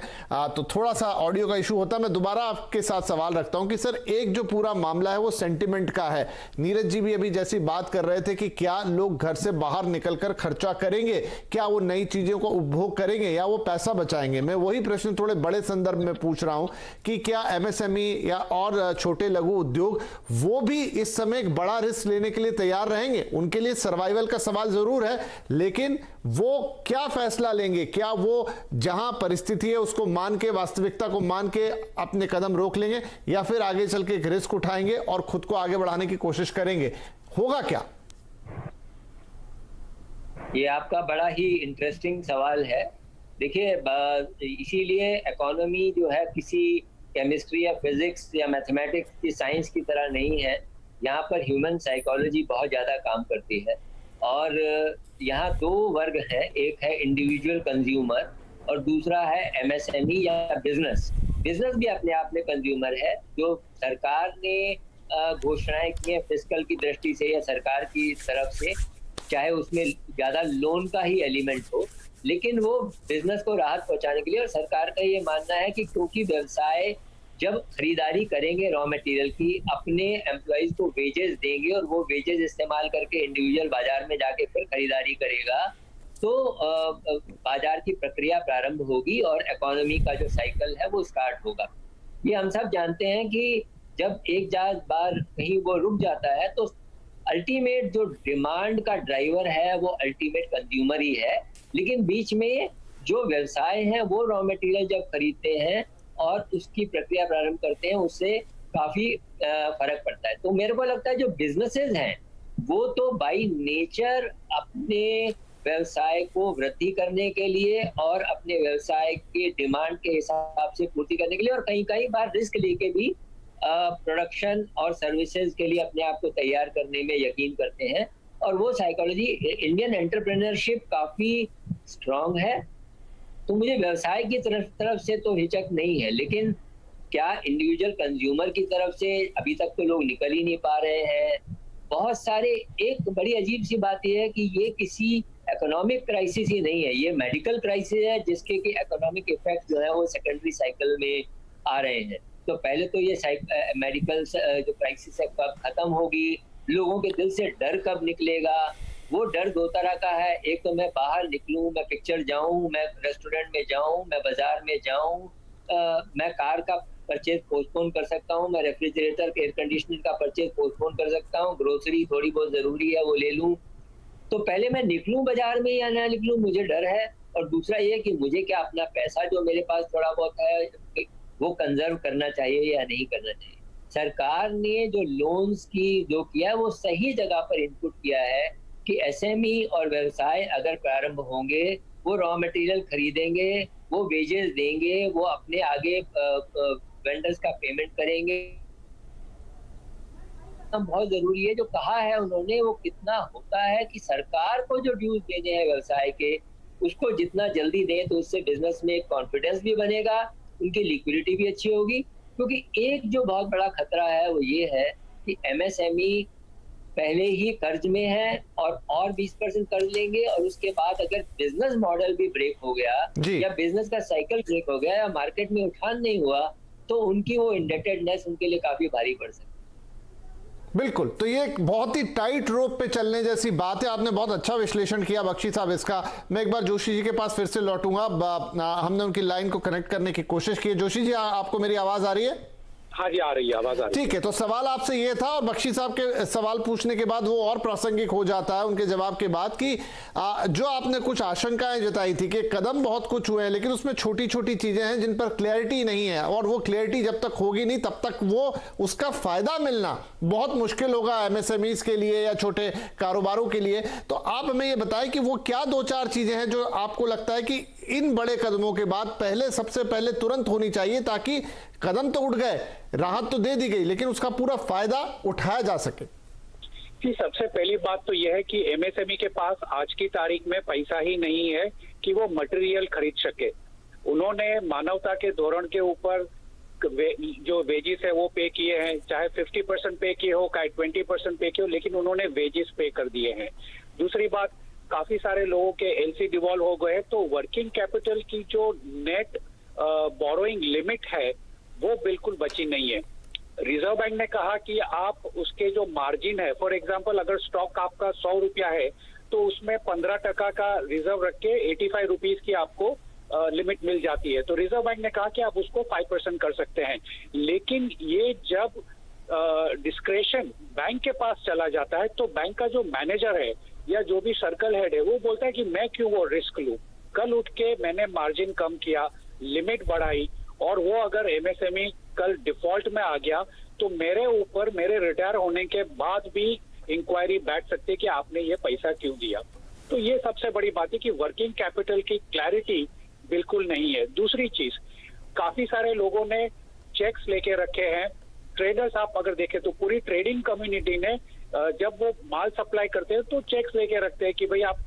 तो थोड़ा सा ऑडियो का इशू होता है। मैं दोबारा आपके साथ सवाल रखता हूं कि सर, एक जो पूरा मामला है वो सेंटिमेंट का है। नीरज जी भी अभी जैसी बात कर रहे थे कि क्या लोग घर से बाहर निकलकर खर्चा करेंगे, क्या वो नई चीजों को उपभोग करेंगे या वो पैसा बचाएंगे। मैं वही प्रश्न थोड़े बड़े संदर्भ में पूछ रहा हूं कि क्या एमएसएमई या और छोटे लघु उद्योग वो भी इस समय एक बड़ा रिस्क लेने के लिए तैयार रहेंगे? उनके लिए सर्वाइवल का सवाल जरूर है, लेकिन वो क्या फैसला लेंगे? क्या वो जहां परिस्थिति है उसको मान के, वास्तविकता को मान के अपने कदम रोक लेंगे, या फिर आगे चल के एक रिस्क उठाएंगे और खुद को आगे बढ़ाने की कोशिश करेंगे? होगा क्या? ये आपका बड़ा ही इंटरेस्टिंग सवाल है। देखिए, इसीलिए इकोनॉमी जो है किसी केमिस्ट्री या फिजिक्स या मैथमेटिक्स की साइंस की तरह नहीं है। यहाँ पर ह्यूमन साइकोलॉजी बहुत ज़्यादा काम करती है, और यहाँ दो वर्ग हैं, एक है इंडिविजुअल कंज्यूमर और दूसरा है एमएसएमई या बिजनेस। बिजनेस भी अपने आप में कंज्यूमर है। जो सरकार ने घोषणाएं की हैं फिस्कल की दृष्टि से या सरकार की तरफ से, चाहे उसमें ज़्यादा लोन का ही एलिमेंट हो, लेकिन वो बिजनेस को राहत पहुंचाने के लिए, और सरकार का ये मानना है कि क्योंकि व्यवसाय जब खरीदारी करेंगे रॉ मटेरियल की, अपने एम्प्लॉइज को वेजेस देंगे और वो वेजेस इस्तेमाल करके इंडिविजुअल बाजार में जाके फिर खरीदारी करेगा, तो बाजार की प्रक्रिया प्रारंभ होगी और इकोनॉमी का जो साइकिल है वो स्टार्ट होगा। ये हम सब जानते हैं कि जब एक बार कहीं वो रुक जाता है तो अल्टीमेट जो डिमांड का ड्राइवर है वो अल्टीमेट कंज्यूमर ही है, लेकिन बीच में जो व्यवसाय है वो रॉ मटेरियल जब खरीदते हैं और उसकी प्रक्रिया प्रारंभ करते हैं, उससे काफी फर्क पड़ता है। तो मेरे को लगता है जो बिजनेसेस हैं वो तो बाय नेचर अपने व्यवसाय को वृद्धि करने के लिए और अपने व्यवसाय के डिमांड के हिसाब से पूर्ति करने के लिए, और कई बार रिस्क लेके भी प्रोडक्शन और सर्विसेज के लिए अपने आप को तैयार करने में यकीन करते हैं। और वो साइकोलॉजी, इंडियन एंटरप्रेन्योरशिप काफी स्ट्रांग है। तो मुझे व्यवसाय की तरफ से तो हिचक नहीं है, लेकिन क्या इंडिविजुअल कंज्यूमर की तरफ से अभी तक तो लोग निकल ही नहीं पा रहे हैं। बहुत सारे, एक बड़ी अजीब सी बात यह है कि ये किसी इकोनॉमिक क्राइसिस ही नहीं है, ये मेडिकल क्राइसिस है जिसके कि इकोनॉमिक इफेक्ट जो है वो सेकेंडरी साइकिल में आ रहे हैं। तो पहले तो ये मेडिकल जो क्राइसिस है कब खत्म होगी, लोगों के दिल से डर कब निकलेगा। वो डर दो तरह का है, एक तो मैं बाहर निकलूं, मैं पिक्चर जाऊं, मैं रेस्टोरेंट में जाऊं, मैं बाजार में जाऊं, मैं कार का परचेज पोस्टपोन कर सकता हूँ, मैं रेफ्रिजरेटर एयर कंडीशनर का परचेज पोस्टपोन कर सकता हूँ, ग्रोसरी थोड़ी बहुत जरूरी है वो ले लूँ। तो पहले मैं निकलूं बाजार में या ना निकलूं, मुझे डर है। और दूसरा ये कि मुझे क्या अपना पैसा जो मेरे पास थोड़ा बहुत है वो कंजर्व करना चाहिए या नहीं करना चाहिए। सरकार ने जो लोन्स की जो किया है वो सही जगह पर इनपुट किया है कि एसएमई और व्यवसाय अगर प्रारंभ होंगे वो रॉ मटेरियल खरीदेंगे, वो वेजेस देंगे, वो अपने आगे वेंडर्स का पेमेंट करेंगे। बहुत जरूरी है जो कहा है उन्होंने वो कितना होता है कि सरकार को जो ड्यूज देने हैं व्यवसाय के उसको जितना जल्दी दें तो उससे बिजनेस में कॉन्फिडेंस भी बनेगा, उनकी लिक्विडिटी भी अच्छी होगी। क्योंकि एक जो बहुत बड़ा खतरा है वो ये है कि एमएसएमई पहले ही कर्ज में है और 20% कर्ज लेंगे और उसके बाद अगर बिजनेस मॉडल भी ब्रेक हो गया या बिजनेस का साइकिल ब्रेक हो गया या मार्केट में उठान नहीं हुआ तो उनकी वो इंडेटेडनेस उनके लिए काफी भारी पड़ सकती है। बिल्कुल, तो ये एक बहुत ही टाइट रोप पे चलने जैसी बात है। आपने बहुत अच्छा विश्लेषण किया बख्शी साहब इसका। मैं एक बार जोशी जी के पास फिर से लौटूंगा। हमने उनकी लाइन को कनेक्ट करने की कोशिश की है। जोशी जी, आपको मेरी आवाज आ रही है? हाँ जी, आ रही है, आवाज आ रही है। ठीक है, तो सवाल आपसे ये था और बख्शी साहब के सवाल पूछने के बाद वो और प्रासंगिक हो जाता है उनके जवाब के बाद कि जो आपने कुछ आशंकाएं जताई थी कि कदम बहुत कुछ हुए हैं लेकिन उसमें छोटी छोटी चीजें हैं जिन पर क्लैरिटी नहीं है और वो क्लैरिटी जब तक होगी नहीं तब तक वो उसका फायदा मिलना बहुत मुश्किल होगा एमएसएमईज के लिए या छोटे कारोबारों के लिए। तो आप हमें ये बताएं कि वो क्या 2-4 चीजें हैं जो आपको लगता है कि इन बड़े कदमों के बाद सबसे पहले तुरंत होनी चाहिए ताकि कदम तो उठ गए, राहत तो दे दी गई लेकिन उसका पूरा फायदा उठाया जा सके। जी, सबसे पहली बात तो यह है कि एमएसएमई के पास आज की तारीख में पैसा ही नहीं है कि वो मटेरियल खरीद सके। उन्होंने मानवता के धोरण के ऊपर जो वेजेस है वो पे किए हैं, चाहे 50% पे किए हो, चाहे 20% पे किए हो, लेकिन उन्होंने वेजेस पे कर दिए हैं। दूसरी बात, काफी सारे लोगों के एलसी डिवॉल्व हो गए, तो वर्किंग कैपिटल की जो नेट बोरोइंग लिमिट है वो बिल्कुल बची नहीं है। रिजर्व बैंक ने कहा कि आप उसके जो मार्जिन है, फॉर एग्जांपल अगर स्टॉक आपका 100 रुपया है तो उसमें 15% का रिजर्व रख के 85 रुपीज की आपको लिमिट मिल जाती है। तो रिजर्व बैंक ने कहा कि आप उसको 5% कर सकते हैं। लेकिन ये जब डिस्क्रेशन बैंक के पास चला जाता है तो बैंक का जो मैनेजर है या जो भी सर्कल हेड है वो बोलता है कि मैं क्यों वो रिस्क लूं। कल उठ के मैंने मार्जिन कम किया, लिमिट बढ़ाई और वो अगर एमएसएमई कल डिफॉल्ट में आ गया तो मेरे ऊपर मेरे रिटायर होने के बाद भी इंक्वायरी बैठ सकती है कि आपने ये पैसा क्यों दिया। तो ये सबसे बड़ी बात है कि वर्किंग कैपिटल की क्लैरिटी बिल्कुल नहीं है। दूसरी चीज, काफी सारे लोगों ने चेक्स लेके रखे हैं। ट्रेडर्स आप अगर देखें तो पूरी ट्रेडिंग कम्युनिटी ने जब वो माल सप्लाई करते हैं तो चेक्स लेके रखते हैं कि भाई आप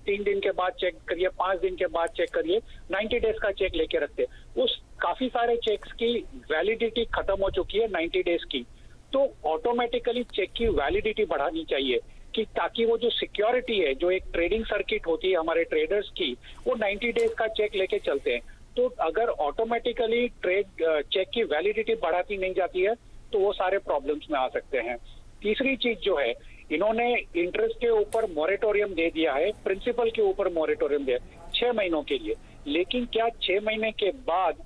3 दिन के बाद चेक करिए, 5 दिन के बाद चेक करिए, 90 डेज का चेक लेके रखते हैं। उस काफी सारे चेक्स की वैलिडिटी खत्म हो चुकी है 90 डेज की, तो ऑटोमेटिकली चेक की वैलिडिटी बढ़ानी चाहिए कि ताकि वो जो सिक्योरिटी है, जो एक ट्रेडिंग सर्किट होती है हमारे ट्रेडर्स की, वो 90 डेज का चेक लेके चलते हैं। तो अगर ऑटोमेटिकली चेक की वैलिडिटी बढ़ाती नहीं जाती है तो वो सारे प्रॉब्लम्स में आ सकते हैं। तीसरी चीज जो है, इन्होंने इंटरेस्ट के ऊपर मॉरेटोरियम दे दिया है, प्रिंसिपल के ऊपर मॉरेटोरियम दिया 6 महीनों के लिए। लेकिन क्या 6 महीने के बाद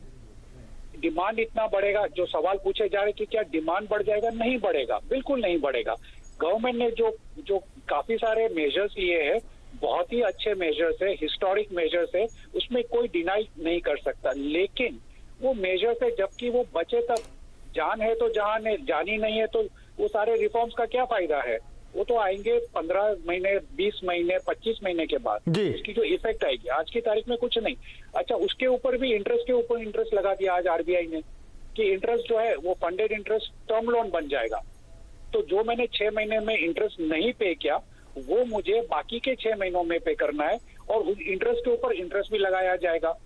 डिमांड इतना बढ़ेगा? जो सवाल पूछे जा रहे कि क्या डिमांड बढ़ जाएगा? नहीं बढ़ेगा, बिल्कुल नहीं बढ़ेगा। गवर्नमेंट ने जो काफी सारे मेजर्स लिए हैं, बहुत ही अच्छे मेजर्स है, हिस्टोरिक मेजर्स है, उसमें कोई डिनाई नहीं कर सकता। लेकिन वो मेजर्स है, जबकि वो बचे तब जान है तो जान है, जानी नहीं है तो वो सारे रिफॉर्म्स का क्या फायदा है? वो तो आएंगे 15 महीने, 20 महीने, 25 महीने के बाद उसकी जो इफेक्ट आएगी। आज की तारीख में कुछ नहीं। अच्छा, उसके ऊपर भी इंटरेस्ट के ऊपर इंटरेस्ट लगा दिया आज आरबीआई ने कि इंटरेस्ट जो है वो फंडेड इंटरेस्ट टर्म लोन बन जाएगा। तो जो मैंने 6 महीने में इंटरेस्ट नहीं पे किया वो मुझे बाकी के 6 महीनों में पे करना है और इंटरेस्ट के ऊपर इंटरेस्ट भी लगाया जाएगा।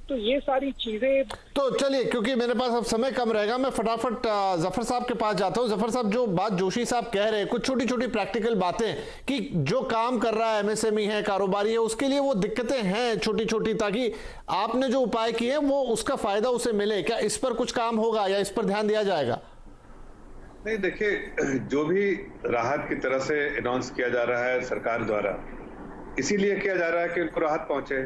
तो ये सारी चीजें। तो चलिए, क्योंकि मेरे पास अब समय कम रहेगा, मैं फटाफट जफर साहब के पास जाता हूं। जफर साहब, जो बात जोशी साहब कह रहे हैं, कुछ छोटी छोटी प्रैक्टिकल बातें कि जो काम कर रहा है एमएसएमई है, कारोबारी है, उसके लिए वो दिक्कतें हैं छोटी छोटी, ताकि आपने जो उपाय किए हैं वो उसका फायदा उसे मिले। क्या इस पर कुछ काम होगा या इस पर ध्यान दिया जाएगा? नहीं, देखिए, जो भी राहत की तरह से अनाउंस किया जा रहा है सरकार द्वारा, इसीलिए किया जा रहा है कि उनको राहत पहुंचे।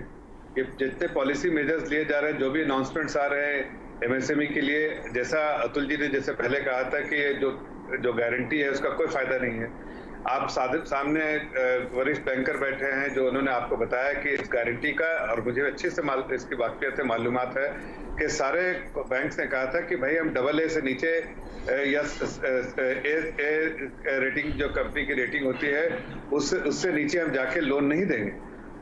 कि जितने पॉलिसी मेजर्स लिए जा रहे हैं, जो भी अनाउंसमेंट्स आ रहे हैं, एमएसएमई के लिए, जैसा अतुल जी ने जैसे पहले कहा था कि ये जो गारंटी है उसका कोई फायदा नहीं है। आप सामने वरिष्ठ बैंकर बैठे हैं जो उन्होंने आपको बताया कि इस गारंटी का, और मुझे अच्छे से इसकी वाकफियत है, मालूमात है कि सारे बैंक्स ने कहा था कि भाई हम AA से नीचे या ए रेटिंग जो कंपनी की रेटिंग होती है उससे नीचे हम जाके लोन नहीं देंगे।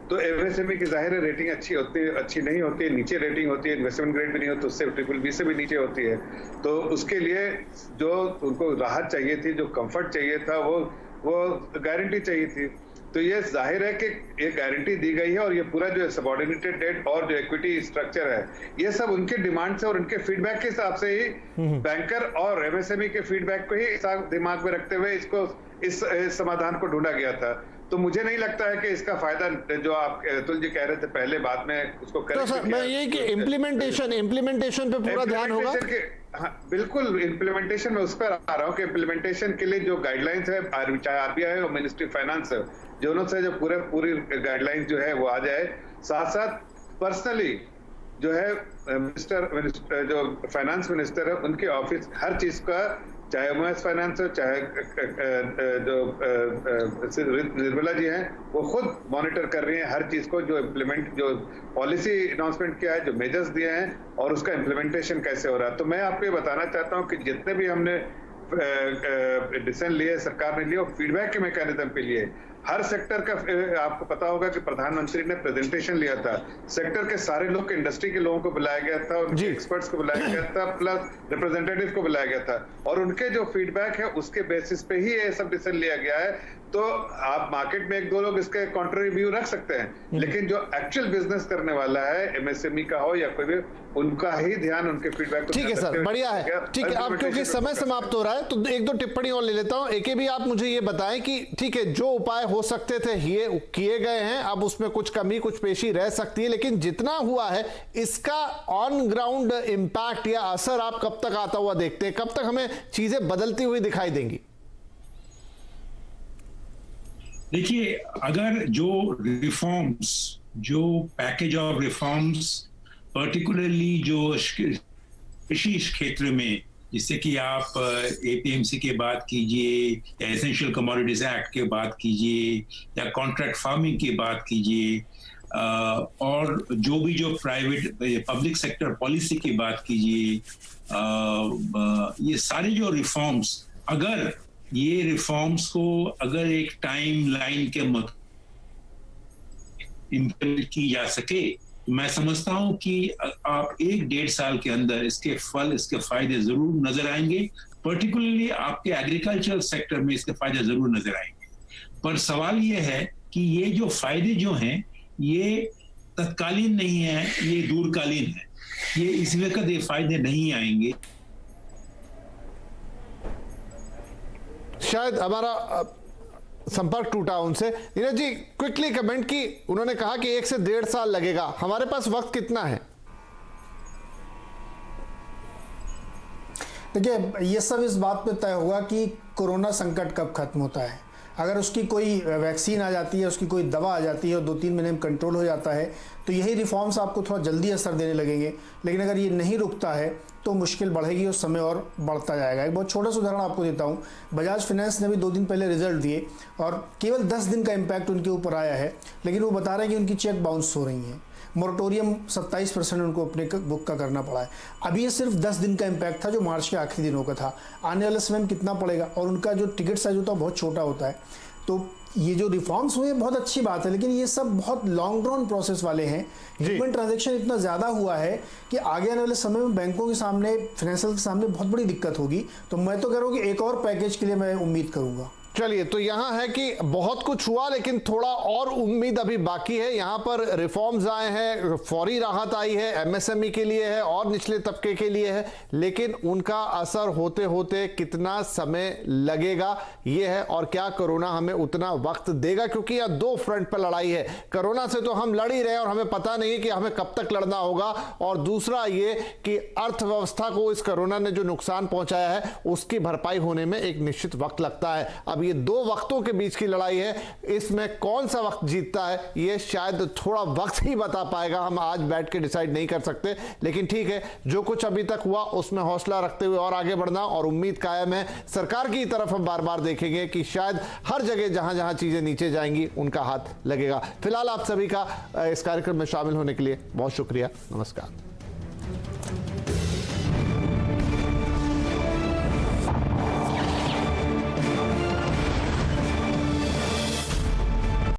तो एमएसएमई की जाहिर है रेटिंग अच्छी नहीं होती है, नीचे रेटिंग होती है, इन्वेस्टमेंट ग्रेड भी नहीं होती, उससे BBB से भी नीचे होती है। तो उसके लिए जो उनको राहत चाहिए थी, जो कंफर्ट चाहिए था, वो गारंटी चाहिए थी। तो ये जाहिर है कि ये गारंटी दी गई है और ये पूरा जो सबऑर्डिनेटेड डेट और जो इक्विटी स्ट्रक्चर है, ये सब उनके डिमांड से और उनके फीडबैक के हिसाब से ही बैंकर और एमएसएमई के फीडबैक को ही दिमाग में रखते हुए इस समाधान को ढूंढा गया था। तो मुझे नहीं लगता है कि इसका फायदा जो आप अतुल जी कह रहे थे पहले, बाद में उसको तो सर मैं यही कि इम्प्लीमेंटेशन पे पूरा ध्यान होगा। हाँ, बिल्कुल इम्प्लीमेंटेशन में उस पर आ रहा हूँ कि इम्प्लीमेंटेशन के लिए जो गाइडलाइंस है, चाहे आरबीआई और मिनिस्ट्री फाइनेंस है, दोनों से जो पूरी गाइडलाइंस जो है वो आ जाए। साथ साथ पर्सनली जो है मिनिस्टर जो फाइनेंस मिनिस्टर है, उनके ऑफिस हर चीज का, चाहे एमएस फाइनेंस हो, चाहे जो निर्मला जी हैं, वो खुद मॉनिटर कर रही हैं हर चीज को, जो पॉलिसी अनाउंसमेंट किया है, जो मेजर्स दिए हैं और उसका इम्प्लीमेंटेशन कैसे हो रहा है। तो मैं आपको ये बताना चाहता हूँ कि जितने भी हमने डिसीजन लिए, सरकार ने लिए, और फीडबैक के मैकेनिज्म पे लिए, हर सेक्टर का आपको पता होगा कि प्रधानमंत्री ने प्रेजेंटेशन लिया था, सेक्टर के सारे लोग, इंडस्ट्री के लोगों को बुलाया गया था, उनके एक्सपर्ट्स को बुलाया गया था, प्लस रिप्रेजेंटेटिव को बुलाया गया था, और उनके जो फीडबैक है उसके बेसिस पे ही ये सब डिसीजन लिया गया है। तो आप मार्केट में 1-2 लोग इसके कॉन्ट्ररी व्यू रख सकते हैं, लेकिन जो एक्चुअल बिजनेस करने वाला है, एमएसएमई का हो या कोई भी, उनका ही ध्यान, उनके फीडबैक को। ठीक है सर, बढ़िया है। ठीक है, अब क्योंकि समय समाप्त हो रहा है तो 1-2 टिप्पणी और ले लेता हूं। एक भी आप मुझे ये बताएं कि ठीक है, जो उपाय हो सकते थे ये किए गए हैं, अब उसमें कुछ कमी कुछ पेशी रह सकती है, लेकिन जितना हुआ है इसका ऑन ग्राउंड इंपैक्ट या असर आप कब तक आता हुआ देखते हैं? कब तक हमें चीजें बदलती हुई दिखाई देंगी? देखिए, अगर जो रिफॉर्म्स, जो पैकेज ऑफ रिफॉर्म्स, पर्टिकुलरली जो कृषि क्षेत्र में, जिससे कि आप एपीएमसी के बात कीजिए या एसेंशियल कमोडिटीज एक्ट के बात कीजिए या कॉन्ट्रैक्ट फार्मिंग की बात कीजिए, और जो प्राइवेट पब्लिक सेक्टर पॉलिसी की बात कीजिए, ये सारे जो रिफॉर्म्स, अगर ये रिफॉर्म्स को अगर एक टाइम लाइन के इम्प्लीमेंट की जा सके, मैं समझता हूं कि आप 1-1.5 साल के अंदर इसके फल, इसके फायदे जरूर नजर आएंगे। पर्टिकुलरली आपके एग्रीकल्चर सेक्टर में इसके फायदे जरूर नजर आएंगे। पर सवाल ये है कि ये जो फायदे जो हैं, ये तत्कालीन नहीं है, ये दूरकालीन है। ये इस वक्त ये फायदे नहीं आएंगे। शायद हमारा संपर्क टूटा उनसे। नीरज जी, क्विकली कमेंट की, उन्होंने कहा कि 1 से 1.5 साल लगेगा। हमारे पास वक्त कितना है? देखिए, ये सब इस बात पे तय होगा कि कोरोना संकट कब खत्म होता है। अगर उसकी कोई वैक्सीन आ जाती है, उसकी कोई दवा आ जाती है और 2-3 महीने में कंट्रोल हो जाता है, तो यही रिफॉर्म्स आपको थोड़ा जल्दी असर देने लगेंगे। लेकिन अगर ये नहीं रुकता है तो मुश्किल बढ़ेगी और समय और बढ़ता जाएगा। एक बहुत छोटा सा उदाहरण आपको देता हूँ। बजाज फाइनेंस ने भी 2 दिन पहले रिजल्ट दिए और केवल 10 दिन का इम्पैक्ट उनके ऊपर आया है, लेकिन वो बता रहे हैं कि उनकी चेक बाउंस हो रही हैं। मोरेटोरियम 27% उनको अपने बुक का करना पड़ा है। अभी ये सिर्फ 10 दिन का इम्पैक्ट था जो मार्च के आखिरी दिनों का था। आने वाले समय में कितना पड़ेगा, और उनका जो टिकट साइज होता है बहुत छोटा होता है। तो ये जो रिफॉर्म्स हुए बहुत अच्छी बात है, लेकिन ये सब बहुत लॉन्ग रन प्रोसेस वाले हैं। ह्यूमन ट्रांजैक्शन इतना ज़्यादा हुआ है कि आगे आने वाले समय में बैंकों के सामने, फाइनेंशियल के सामने बहुत बड़ी दिक्कत होगी। तो मैं तो कह रहा हूँ कि एक और पैकेज के लिए मैं उम्मीद करूँगा। चलिए, तो यहां है कि बहुत कुछ हुआ, लेकिन थोड़ा और उम्मीद अभी बाकी है। यहां पर रिफॉर्म्स आए हैं, फौरी राहत आई है, एमएसएमई के लिए है और निचले तबके के लिए है, लेकिन उनका असर होते होते कितना समय लगेगा ये है, और क्या कोरोना हमें उतना वक्त देगा, क्योंकि यह 2 फ्रंट पर लड़ाई है। कोरोना से तो हम लड़ ही रहे हैं और हमें पता नहीं है कि हमें कब तक लड़ना होगा, और दूसरा ये कि अर्थव्यवस्था को इस कोरोना ने जो नुकसान पहुंचाया है उसकी भरपाई होने में एक निश्चित वक्त लगता है। अब ये दो वक्तों के बीच की लड़ाई है, इसमें कौन सा वक्त जीतता है ये शायद थोड़ा वक्त ही बता पाएगा। हम आज बैठ के डिसाइड नहीं कर सकते, लेकिन ठीक है, जो कुछ अभी तक हुआ उसमें हौसला रखते हुए और आगे बढ़ना, और उम्मीद कायम है सरकार की तरफ हम बार बार देखेंगे कि शायद हर जगह जहां जहां चीजें नीचे जाएंगी उनका हाथ लगेगा। फिलहाल आप सभी का इस कार्यक्रम में शामिल होने के लिए बहुत शुक्रिया। नमस्कार।